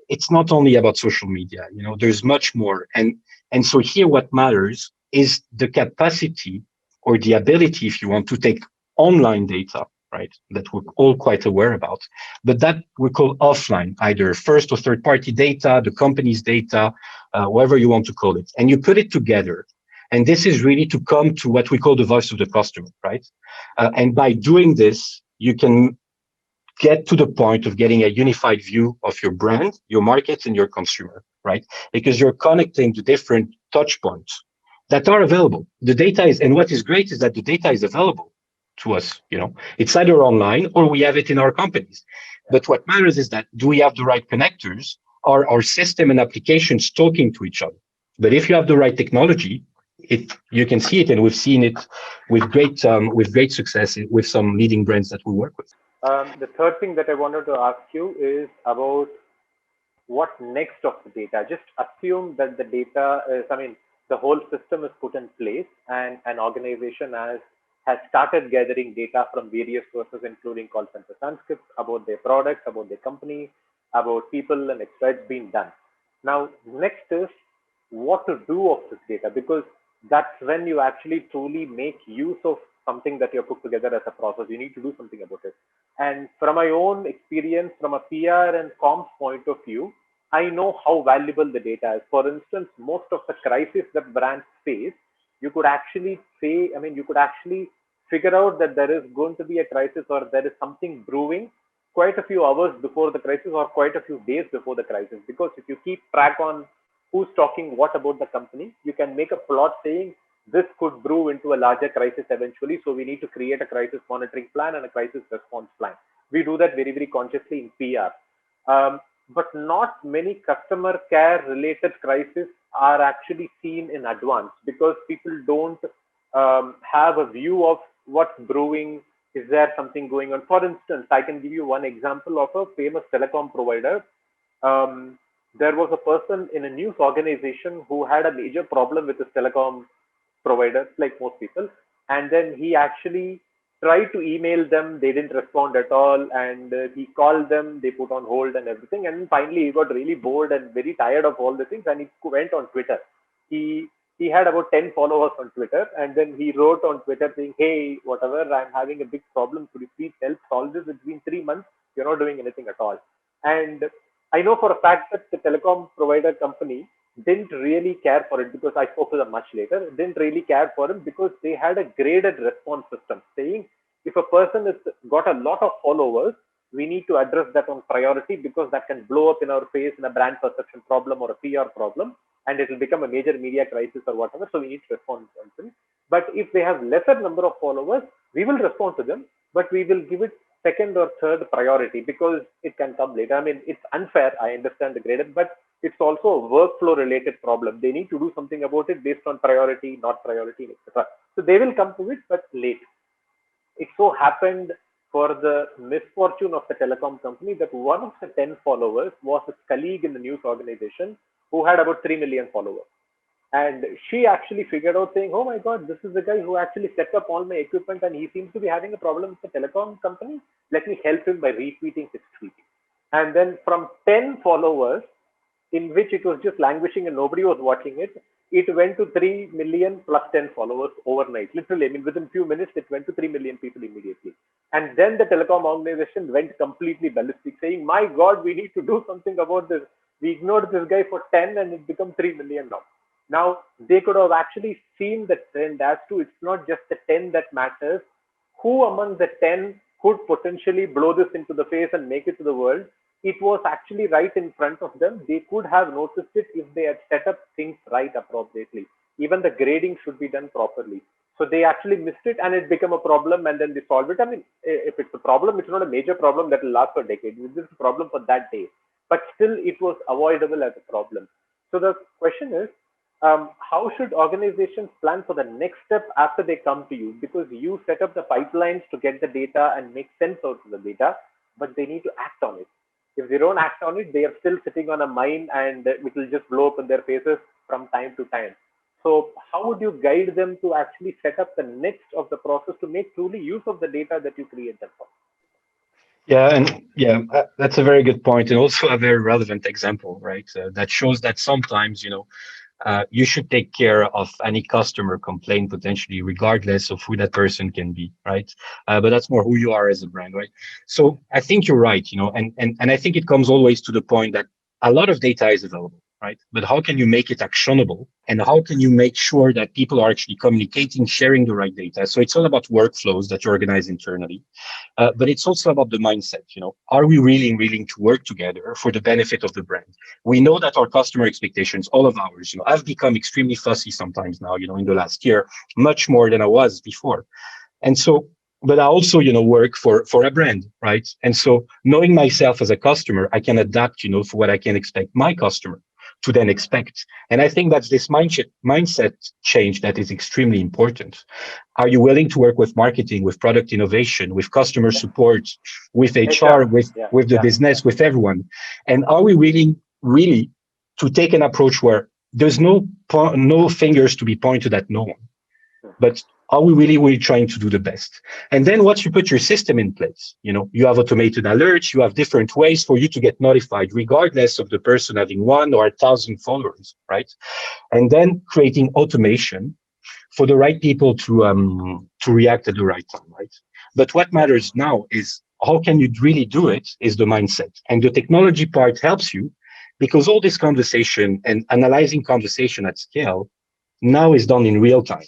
S2: it's not only about social media, there's much more. And so here what matters is the capacity or the ability, if you want, to take online data, right, that we're all quite aware about, but that we call offline, either first or third party data, the company's data, whatever you want to call it, and you put it together. And this is really to come to what we call the voice of the customer, right? And by doing this, you can get to the point of getting a unified view of your brand, your market, and your consumer, right? Because you're connecting the different touch points that are available. The data is, and what is great is that the data is available to us. It's either online or we have it in our companies. But what matters is that, do we have the right connectors? Are our system and applications talking to each other? But if you have the right technology, you can see it, and we've seen it with great success with some leading brands that we work with.
S3: The third thing that I wanted to ask you is about what next of the data. Just assume that the data is, the whole system is put in place and an organization has started gathering data from various sources, including call center transcripts about their products, about their company, about people, and it's been done. Now, next is what to do of this data, because that's when you actually truly make use of something that you have put together as a process. You need to do something about it. And from my own experience, from a PR and comms point of view, I know how valuable the data is. For instance, most of the crises that brands face, you could actually you could actually figure out that there is going to be a crisis or there is something brewing quite a few hours before the crisis or quite a few days before the crisis. Because if you keep track on who's talking what about the company, you can make a plot saying this could brew into a larger crisis eventually. So we need to create a crisis monitoring plan and a crisis response plan. We do that very, very consciously in PR. But not many customer care related crises are actually seen in advance because people don't have a view of what's brewing. Is there something going on? For instance, I can give you one example of a famous telecom provider. There was a person in a news organization who had a major problem with his telecom provider, like most people. And then he actually tried to email them. They didn't respond at all. And he called them. They put on hold and everything. And finally, he got really bored and very tired of all the things. And he went on Twitter. He had about 10 followers on Twitter. And then he wrote on Twitter saying, hey, whatever, I'm having a big problem. Could you please help solve this? It's been 3 months. You're not doing anything at all. And I know for a fact that the telecom provider company didn't really care for it, because I spoke to them much later, didn't really care for it because they had a graded response system saying if a person has got a lot of followers, we need to address that on priority because that can blow up in our face in a brand perception problem or a PR problem, and it will become a major media crisis or whatever. So we need to respond to them. But if they have lesser number of followers, we will respond to them, but we will give it second or third priority because it can come later. It's unfair. I understand the graded, but it's also a workflow related problem. They need to do something about it based on priority, not priority, etc. So they will come to it, but late. It so happened for the misfortune of the telecom company that one of the 10 followers was a colleague in the news organization who had about 3 million followers. And she actually figured out saying, oh my God, this is the guy who actually set up all my equipment and he seems to be having a problem with the telecom company. Let me help him by retweeting his tweet. And then from 10 followers, in which it was just languishing and nobody was watching it, it went to 3 million plus 10 followers overnight. Literally, within a few minutes, it went to 3 million people immediately. And then the telecom organization went completely ballistic, saying, my God, we need to do something about this. We ignored this guy for 10 and it become 3 million now. Now, they could have actually seen the trend as to it's not just the 10 that matters. Who among the 10 could potentially blow this into the face and make it to the world. It was actually right in front of them. They could have noticed it if they had set up things right appropriately. Even the grading should be done properly. So they actually missed it and it became a problem and then they solved it. I mean, if it's a problem, it's not a major problem that will last for decades. This is a problem for that day. But still, it was avoidable as a problem. So the question is, how should organizations plan for the next step after they come to you? Because you set up the pipelines to get the data and make sense out of the data, but they need to act on it. If they don't act on it, they are still sitting on a mine and it will just blow up in their faces from time to time. So how would you guide them to actually set up the next of the process to make truly use of the data that you create them for?
S2: Yeah, and yeah, that's a very good point, and also a very relevant example, right? That shows that sometimes, you should take care of any customer complaint potentially, regardless of who that person can be, right? But that's more who you are as a brand, right? So I think you're right, and I think it comes always to the point that a lot of data is available, right? But how can you make it actionable? And how can you make sure that people are actually communicating, sharing the right data? So it's all about workflows that you organize internally. But it's also about the mindset. Are we really willing to work together for the benefit of the brand? We know that our customer expectations, all of ours, I've become extremely fussy sometimes now, in the last year, much more than I was before. And so, but I also, work for a brand, right? And so knowing myself as a customer, I can adapt, for what I can expect my customer to then expect. And I think that's this mindset change that is extremely important. Are you willing to work with marketing, with product innovation, with customer support, with HR, with the business, with everyone? And are we willing really to take an approach where there's no fingers to be pointed at no one, but are we really trying to do the best? And then once you put your system in place, you have automated alerts, you have different ways for you to get notified, regardless of the person having 1 or 1,000 followers, right? And then creating automation for the right people to react at the right time, right? But what matters now is how can you really do it is the mindset. And the technology part helps you because all this conversation and analyzing conversation at scale now is done in real time.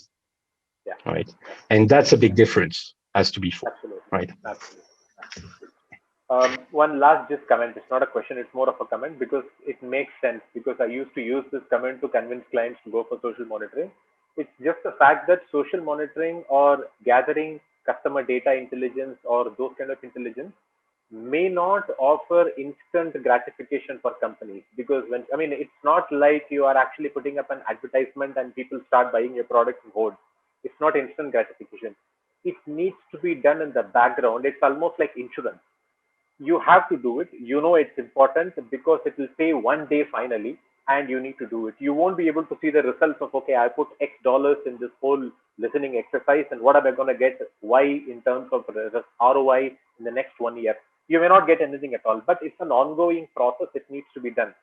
S3: Yeah.
S2: Right. And that's a big difference as to before.
S3: Absolutely.
S2: Right.
S3: Absolutely. One last just comment. It's not a question. It's more of a comment because it makes sense because I used to use this comment to convince clients to go for social monitoring. It's just the fact that social monitoring or gathering customer data intelligence or those kind of intelligence may not offer instant gratification for companies because it's not like you are actually putting up an advertisement and people start buying your product in hordes. It's not instant gratification. It needs to be done in the background. It's almost like insurance. You have to do it. It's important because it will pay one day finally, and you need to do it. You won't be able to see the results of, okay, I put X dollars in this whole listening exercise, and what am I going to get Y in terms of ROI in the next 1 year? You may not get anything at all, but it's an ongoing process. It needs to be done.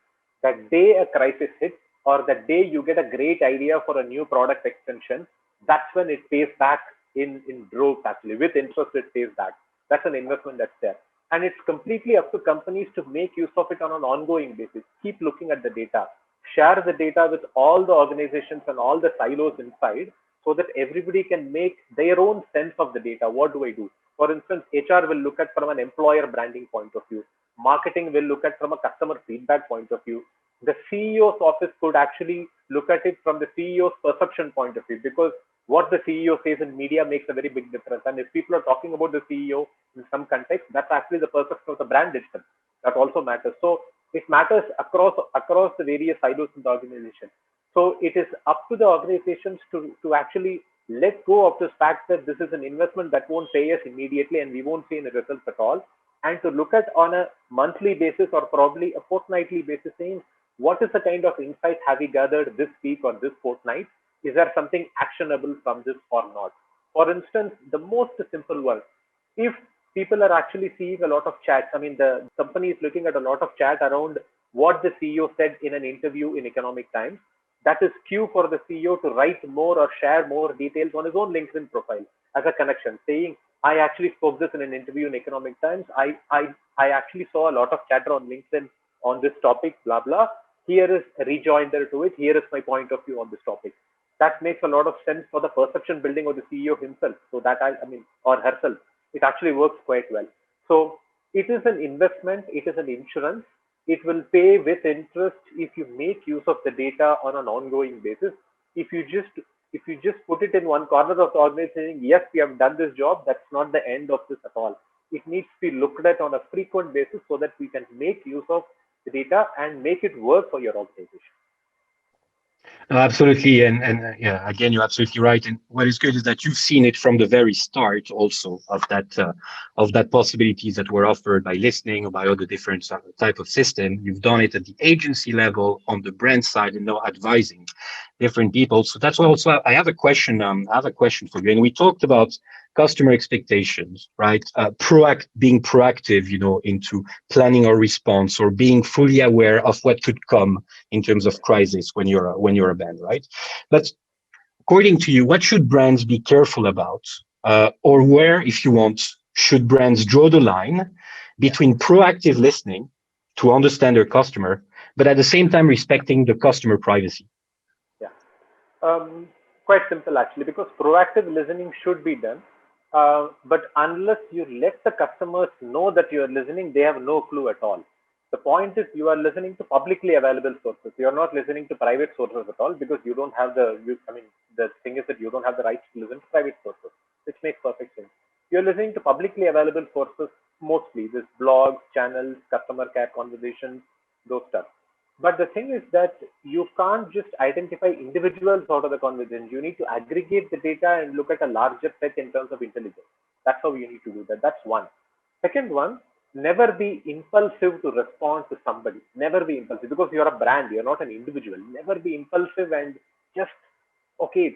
S3: That day a crisis hits, or that day you get a great idea for a new product extension, that's when it pays back in droves, actually. With interest, it pays back. That's an investment that's there. And it's completely up to companies to make use of it on an ongoing basis. Keep looking at the data. Share the data with all the organizations and all the silos inside so that everybody can make their own sense of the data. What do I do? For instance, HR will look at from an employer branding point of view. Marketing will look at from a customer feedback point of view. The CEO's office could actually look at it from the CEO's perception point of view because what the CEO says in media makes a very big difference. And if people are talking about the CEO in some context, that's actually the perception of the brand itself. That also matters. So it matters across the various silos in the organization. So it is up to the organizations to actually let go of this fact that this is an investment that won't pay us immediately and we won't see any results at all. And to look at on a monthly basis or probably a fortnightly basis saying, what is the kind of insight have we gathered this week or this fortnight? Is there something actionable from this or not? For instance, the most simple one, if people are actually seeing a lot of chats, the company is looking at a lot of chat around what the CEO said in an interview in Economic Times, that is cue for the CEO to write more or share more details on his own LinkedIn profile as a connection, saying, I actually spoke this in an interview in Economic Times. I actually saw a lot of chatter on LinkedIn on this topic, blah, blah. Here is a rejoinder to it. Here is my point of view on this topic. That makes a lot of sense for the perception building of the CEO himself. So that or herself. It actually works quite well. So it is an investment, it is an insurance. It will pay with interest if you make use of the data on an ongoing basis. If you just put it in one corner of the organization, yes, we have done this job, that's not the end of this at all. It needs to be looked at on a frequent basis so that we can make use of the data and make it work for your organization.
S2: Absolutely, and yeah, again, you're absolutely right. And what is good is that you've seen it from the very start, also of that possibilities that were offered by listening or by other different type of system. You've done it at the agency level, on the brand side, and now advising different people. So that's why also I have a question. I have a question for you. And we talked about customer expectations, right? Being proactive, into planning our response or being fully aware of what could come in terms of crisis when you're a band, right? But according to you, what should brands be careful about, or where, if you want, should brands draw the line between proactive listening to understand their customer, but at the same time respecting the customer privacy?
S3: Yeah. Quite simple actually, because proactive listening should be done. But unless you let the customers know that you are listening, they have no clue at all. The point is you are listening to publicly available sources. You are not listening to private sources at all because you don't have the thing is that you don't have the right to listen to private sources, which makes perfect sense. You're listening to publicly available sources mostly, this blogs, channels, customer care conversations, those stuff. But the thing is that you can't just identify individuals out of the conversation. You need to aggregate the data and look at a larger set in terms of intelligence. That's how you need to do that. That's one. Second one, never be impulsive to respond to somebody. Never be impulsive because you're a brand, you're not an individual. Never be impulsive and just, okay,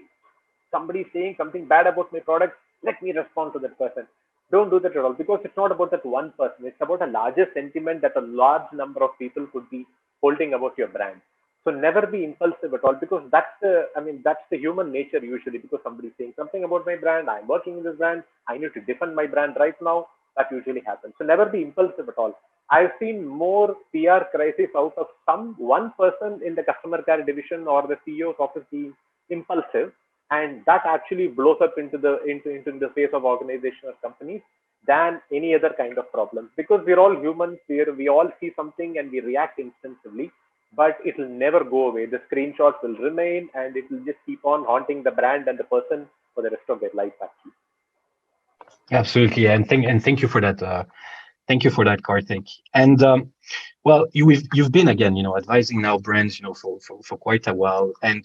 S3: somebody saying something bad about my product, let me respond to that person. Don't do that at all because it's not about that one person. It's about a larger sentiment that a large number of people could be holding about your brand. So never be impulsive at all because that's the human nature usually because somebody's saying something about my brand, I'm working in this brand, I need to defend my brand right now. That usually happens. So never be impulsive at all. I've seen more PR crisis out of some one person in the customer care division or the CEO's office being impulsive, and that actually blows up into the face of organization or companies than any other kind of problem because we're all humans. We all see something and we react instinctively, but it will never go away. The screenshots will remain and it will just keep on haunting the brand and the person for the rest of their life actually.
S2: Absolutely, and thank you for that. Thank you for that, Karthik. And well, you've been again, advising now brands, for quite a while, and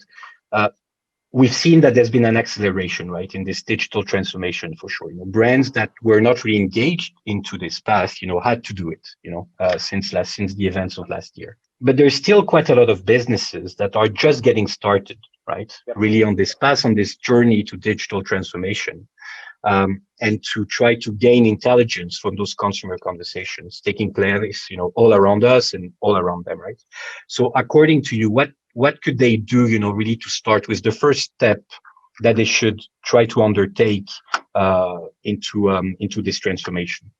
S2: we've seen that there's been an acceleration, right, in this digital transformation for sure. Brands that were not really engaged into this path, had to do it, since the events of last year. But there's still quite a lot of businesses that are just getting started, right,
S3: Yep.
S2: really on this path, on this journey to digital transformation. And to try to gain intelligence from those consumer conversations taking place, all around us and all around them, right? So, according to you, what could they do, really to start with the first step that they should try to undertake into this transformation?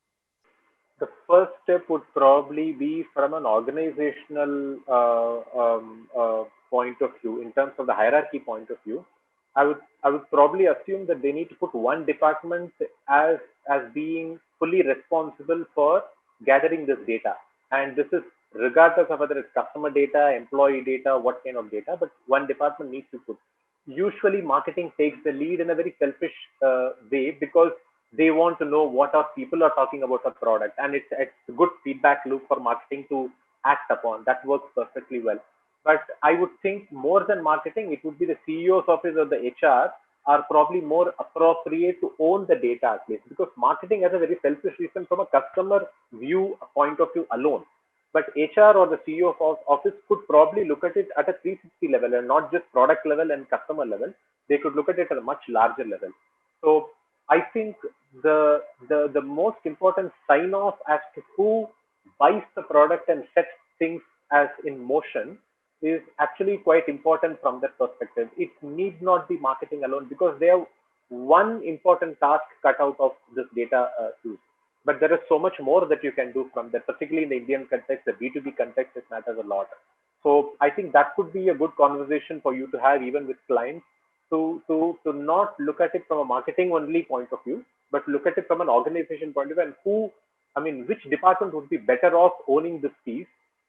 S3: The first step would probably be from an organizational point of view, in terms of the hierarchy point of view. I would probably assume that they need to put one department as being fully responsible for gathering this data, and this is regardless of whether it's customer data, employee data, what kind of data. But one department needs to put. Usually, marketing takes the lead in a very selfish way because they want to know what our people are talking about the product, and it's a good feedback loop for marketing to act upon. That works perfectly well. But I would think more than marketing, it would be the CEO's office or the HR are probably more appropriate to own the data at least, because marketing has a very selfish reason from a customer view point of view alone. But HR or the CEO of office could probably look at it at a 360 level and not just product level and customer level. They could look at it at a much larger level. So I think the most important sign off as to who buys the product and sets things as in motion is actually quite important from that perspective. It need not be marketing alone because they have one important task cut out of this data use. But there is so much more that you can do from that, particularly in the Indian context, the B2B context, it matters a lot. So I think that could be a good conversation for you to have even with clients to not look at it from a marketing only point of view, but look at it from an organization point of view, and which department would be better off owning this piece,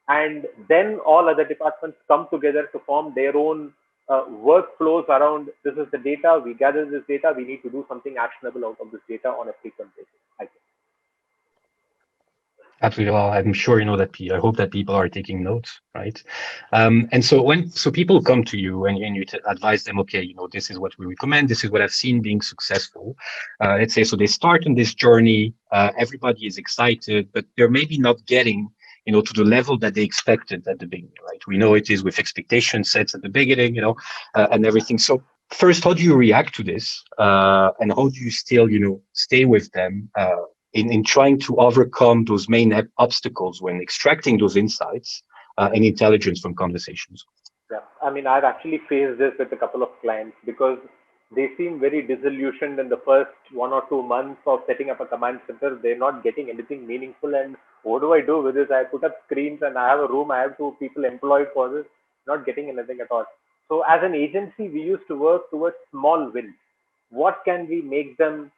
S3: and then all other departments come together to form their own workflows around, this is the data, we gather this data, we need to do something actionable out of this data on a frequent basis, I think.
S2: Absolutely. Well, I'm sure you know that. I hope that people are taking notes, right? And so people come to you and you advise them, okay, this is what we recommend. This is what I've seen being successful. Let's say so they start on this journey. Everybody is excited, but they're maybe not getting to the level that they expected at the beginning, right? We know it is with expectation sets at the beginning, and everything. So first, how do you react to this, and how do you still stay with them? In trying to overcome those main obstacles when extracting those insights and intelligence from conversations?
S3: Yeah, I've actually faced this with a couple of clients because they seem very disillusioned in the first 1 or 2 months of setting up a command center. They're not getting anything meaningful. And what do I do with this? I put up screens and I have a room. I have 2 people employed for this, not getting anything at all. So as an agency, we used to work towards small wins. What can we make them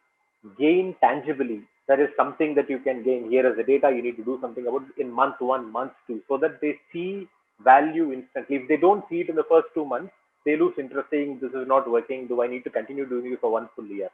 S3: gain tangibly? There is something that you can gain. Here is the data. You need to do something about it in month 1, month 2, so that they see value instantly. If they don't see it in the first 2 months, they lose interest, saying this is not working. Do I need to continue doing it for 1 full year?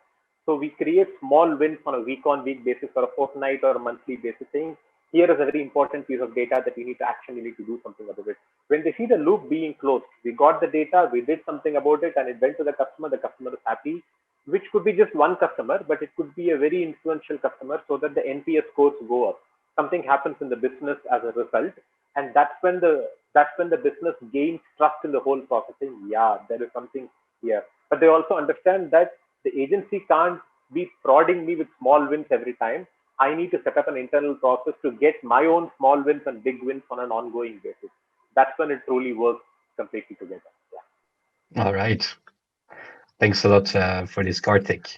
S3: So we create small wins on a week-on-week basis or a fortnight or a monthly basis, saying here is a very important piece of data that you need to action. You need to do something about it. When they see the loop being closed, we got the data, we did something about it, and it went to the customer. The customer is happy, which could be just one customer, but it could be a very influential customer, so that the NPS scores go up. Something happens in the business as a result, and that's when the business gains trust in the whole processing. Yeah, there is something here, but they also understand that the agency can't be prodding me with small wins every time. I need to set up an internal process to get my own small wins and big wins on an ongoing basis. That's when it truly works completely together. Yeah.
S2: All right. Thanks a lot for this, Karthik.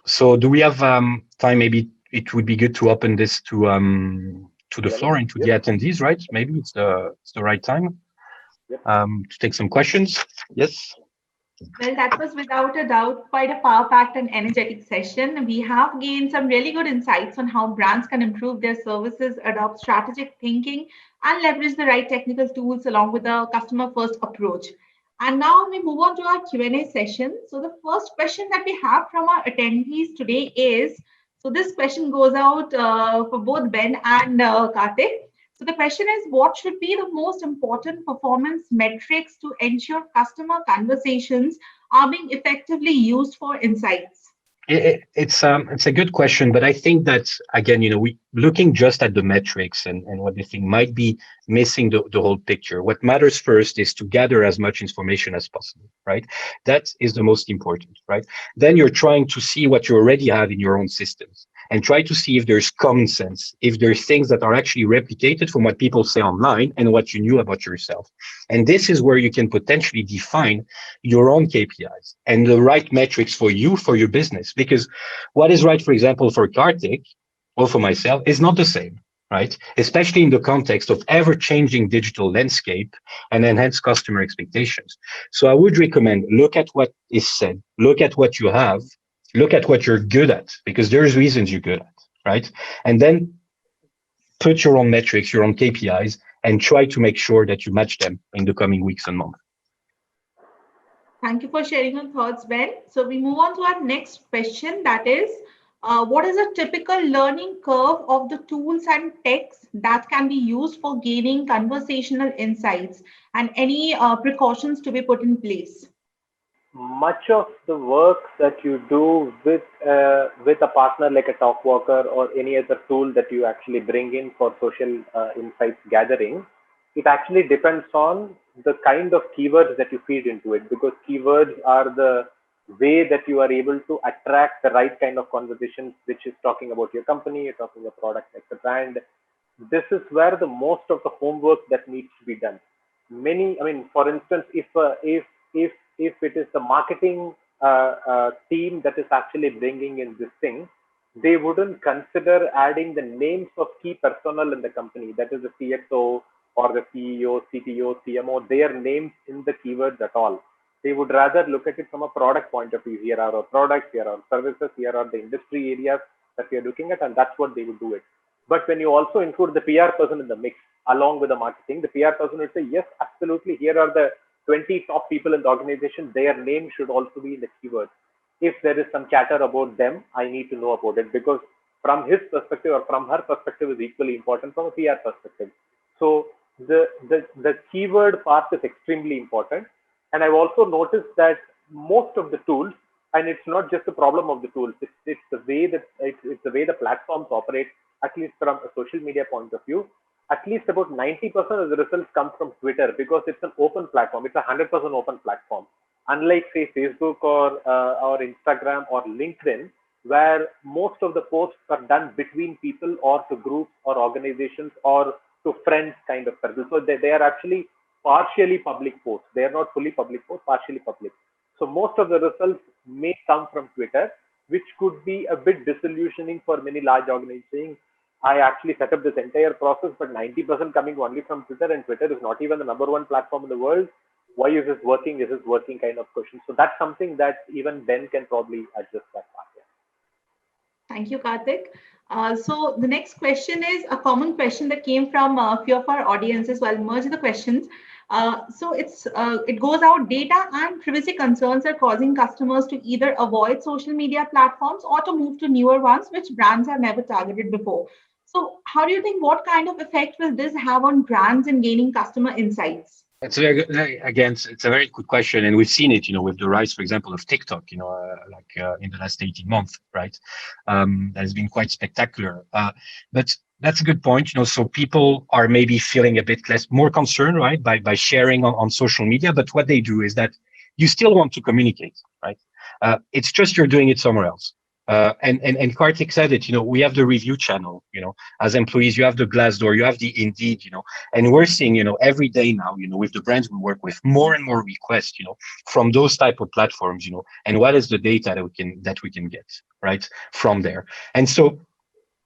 S2: So do we have time? Maybe it would be good to open this to the floor and to the attendees, right? Maybe it's the right time to take some questions. Yes.
S1: Well, that was without a doubt quite a power-packed and energetic session. We have gained some really good insights on how brands can improve their services, adopt strategic thinking, and leverage the right technical tools along with a customer-first approach. And now we move on to our Q&A session. So the first question that we have from our attendees today is, so this question goes out for both Ben and Karthik. So the question is, what should be the most important performance metrics to ensure customer conversations are being effectively used for insights?
S2: It's a good question, but I think that again, we looking just at the metrics and what they think might be missing the whole picture. What matters first is to gather as much information as possible, right? That is the most important, right? Then you're trying to see what you already have in your own systems and try to see if there's common sense, if there's things that are actually replicated from what people say online and what you knew about yourself. And this is where you can potentially define your own KPIs and the right metrics for you, for your business. Because what is right, for example, for Karthik or for myself is not the same, right? Especially in the context of ever-changing digital landscape and enhanced customer expectations. So I would recommend look at what is said, look at what you have, look at what you're good at, because there's reasons you're good at, right? And then put your own metrics, your own KPIs, and try to make sure that you match them in the coming weeks and months.
S1: Thank you for sharing your thoughts, Ben. So we move on to our next question. That is, what is a typical learning curve of the tools and techs that can be used for gaining conversational insights, and any precautions to be put in place?
S3: Much of the work that you do with a partner like a Talkwalker or any other tool that you actually bring in for social insights gathering, it actually depends on the kind of keywords that you feed into it, because keywords are the way that you are able to attract the right kind of conversations, which is talking about your company, you're talking about product, etc. And this is where the most of the homework that needs to be done. For instance, if it is the marketing team that is actually bringing in this thing, they wouldn't consider adding the names of key personnel in the company, that is the CXO or the CEO, CTO, CMO, their names in the keywords at all. They would rather look at it from a product point of view. Here are our products, here are our services, here are the industry areas that we are looking at, and that's what they would do it. But when you also include the PR person in the mix, along with the marketing, the PR person would say, yes, absolutely, here are the 20 top people in the organization. Their name should also be in the keywords. If there is some chatter about them, I need to know about it, because from his perspective or from her perspective is equally important from a PR perspective. So the keyword part is extremely important. And I've also noticed that most of the tools, and it's not just the problem of the tools, it's the way that it's the way the platforms operate, at least from a social media point of view. At least about 90% of the results come from Twitter, because it's an open platform. It's a 100% open platform. Unlike, say, Facebook or Instagram or LinkedIn, where most of the posts are done between people or to groups or organizations or to friends kind of circles. So they are actually partially public posts. They are not fully public posts, partially public. So most of the results may come from Twitter, which could be a bit disillusioning for many large organizations. I actually set up this entire process, but 90% coming only from Twitter, and Twitter is not even the #1 platform in the world. Why is this working? Is this working kind of question? So that's something that even Ben can probably adjust that part.
S1: Thank you, Karthik. So the next question is a common question that came from a few of our audiences. So I'll merge the questions. So it goes out, data and privacy concerns are causing customers to either avoid social media platforms or to move to newer ones, which brands have never targeted before. So how do you think, what kind of effect will this have on brands in gaining customer insights?
S2: It's very good. Again, it's a very good question, and we've seen it, with the rise, for example, of TikTok, in the last 18 months, right? That has been quite spectacular. But that's a good point, So people are maybe feeling a bit more concerned, right, by sharing on social media. But what they do is that you still want to communicate, right? It's just you're doing it somewhere else. And Karthik said it, we have the review channel, as employees, you have the Glassdoor, you have the Indeed, and we're seeing, every day now, with the brands we work with, more and more requests, from those type of platforms, and what is the data that we can get, right, from there. And so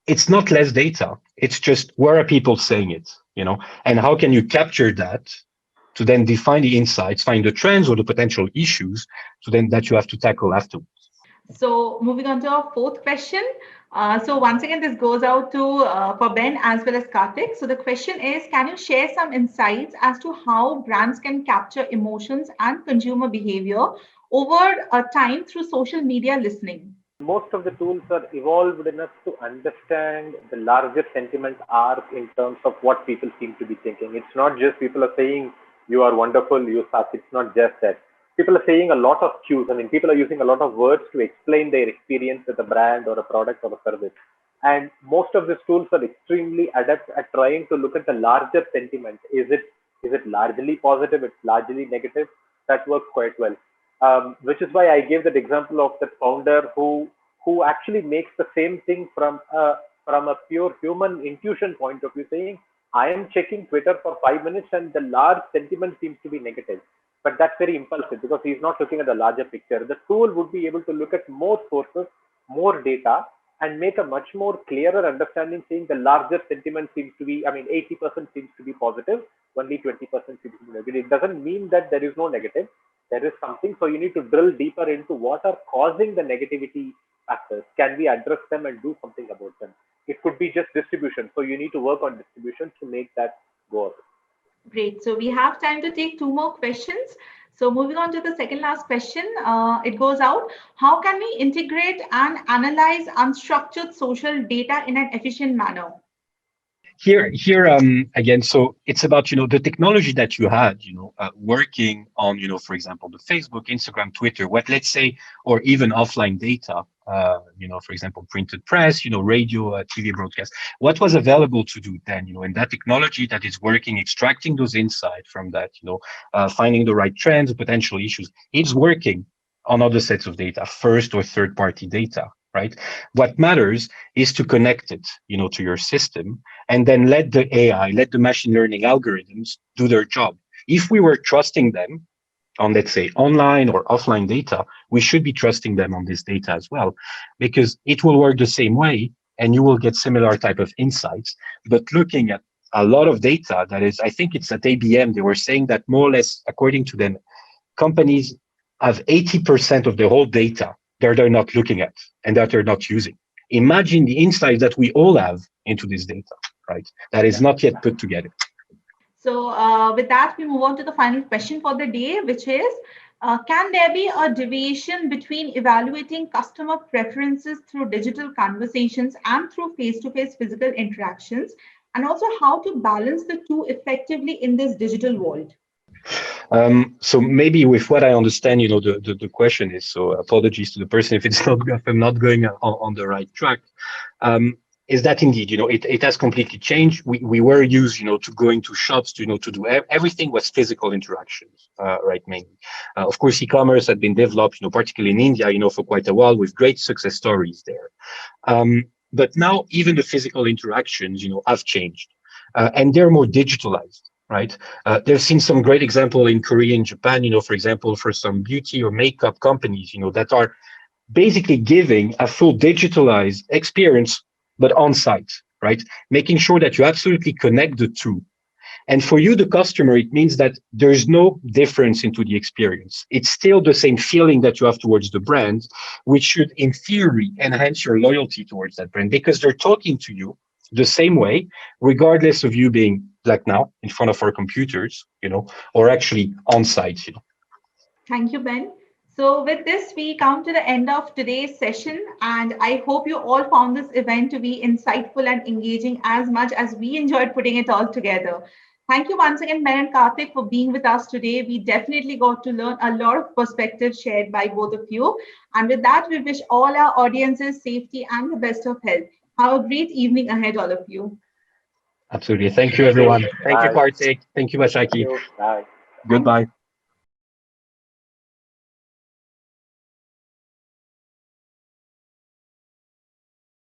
S2: it's not less data, it's just where are people saying it, and how can you capture that to then define the insights, find the trends or the potential issues that you have to tackle afterwards.
S1: So moving on to our fourth question. So once again, this goes out to for Ben as well as Karthik. So the question is, can you share some insights as to how brands can capture emotions and consumer behavior over time through social media listening?
S3: Most of the tools are evolved enough to understand the larger sentiment arc in terms of what people seem to be thinking. It's not just people are saying, you are wonderful, you suck. It's not just that. People are saying a lot of cues. I mean, people are using a lot of words to explain their experience with a brand or a product or a service. And most of these tools are extremely adept at trying to look at the larger sentiment. Is it largely positive? It's largely negative? That works quite well. Which is why I gave that example of the founder who actually makes the same thing from a pure human intuition point of view, saying, I am checking Twitter for 5 minutes and the large sentiment seems to be negative. But that's very impulsive because he's not looking at the larger picture. The tool would be able to look at more sources, more data, and make a much more clearer understanding, saying the larger sentiment seems to be, 80% seems to be positive, only 20% seems to be negative. It doesn't mean that there is no negative. There is something. So you need to drill deeper into what are causing the negativity factors. Can we address them and do something about them? It could be just distribution. So you need to work on distribution to make that go up.
S1: Great. So we have time to take 2 more questions. So moving on to the second last question, it goes out. How can we integrate and analyze unstructured social data in an efficient manner?
S2: Here again, so it's about, the technology that you had, working on, for example, the Facebook, Instagram, Twitter, let's say, or even offline data, for example, printed press, radio, TV broadcast, what was available to do then, and that technology that is working, extracting those insights from that, finding the right trends, potential issues, it's working on other sets of data, first or third party data. Right? What matters is to connect it, to your system, and then let the AI, let the machine learning algorithms do their job. If we were trusting them on, let's say, online or offline data, we should be trusting them on this data as well, because it will work the same way, and you will get similar type of insights. But looking at a lot of data, that is, I think it's at ABM, they were saying that more or less, according to them, companies have 80% of the whole data that they're not looking at and that they're not using. Imagine the insight that we all have into this data, right? That is not yet put together.
S1: So with that, we move on to the final question for the day, which is, can there be a deviation between evaluating customer preferences through digital conversations and through face-to-face physical interactions? And also how to balance the two effectively in this digital world?
S2: So maybe with what I understand, the question is, so apologies to the person if I'm not going on the right track. Is that indeed, it has completely changed. We were used, to going to shops, to do everything was physical interactions, right? Mainly. Of course, e-commerce had been developed, particularly in India, for quite a while with great success stories there. But now even the physical interactions, have changed, and they're more digitalized. Right. They've seen some great example in Korea and Japan, for example, for some beauty or makeup companies, that are basically giving a full digitalized experience, but on site, right? Making sure that you absolutely connect the two. And for you, the customer, it means that there's no difference into the experience. It's still the same feeling that you have towards the brand, which should, in theory, enhance your loyalty towards that brand because they're talking to you the same way, regardless of you being like now in front of our computers, or actually on site,
S1: Thank you, Ben. So with this, we come to the end of today's session, and I hope you all found this event to be insightful and engaging as much as we enjoyed putting it all together. Thank you once again, Ben and Karthik, for being with us today. We definitely got to learn a lot of perspectives shared by both of you. And with that, we wish all our audiences safety and the best of health. Have a great evening ahead, all of you.
S2: Absolutely. Thank you,
S3: Thank you.
S2: everyone. Thank you,
S3: Bye.
S2: Karthik. Thank you,
S3: Thank
S2: Bashaki.
S3: you. Bye.
S1: Thank
S2: Goodbye.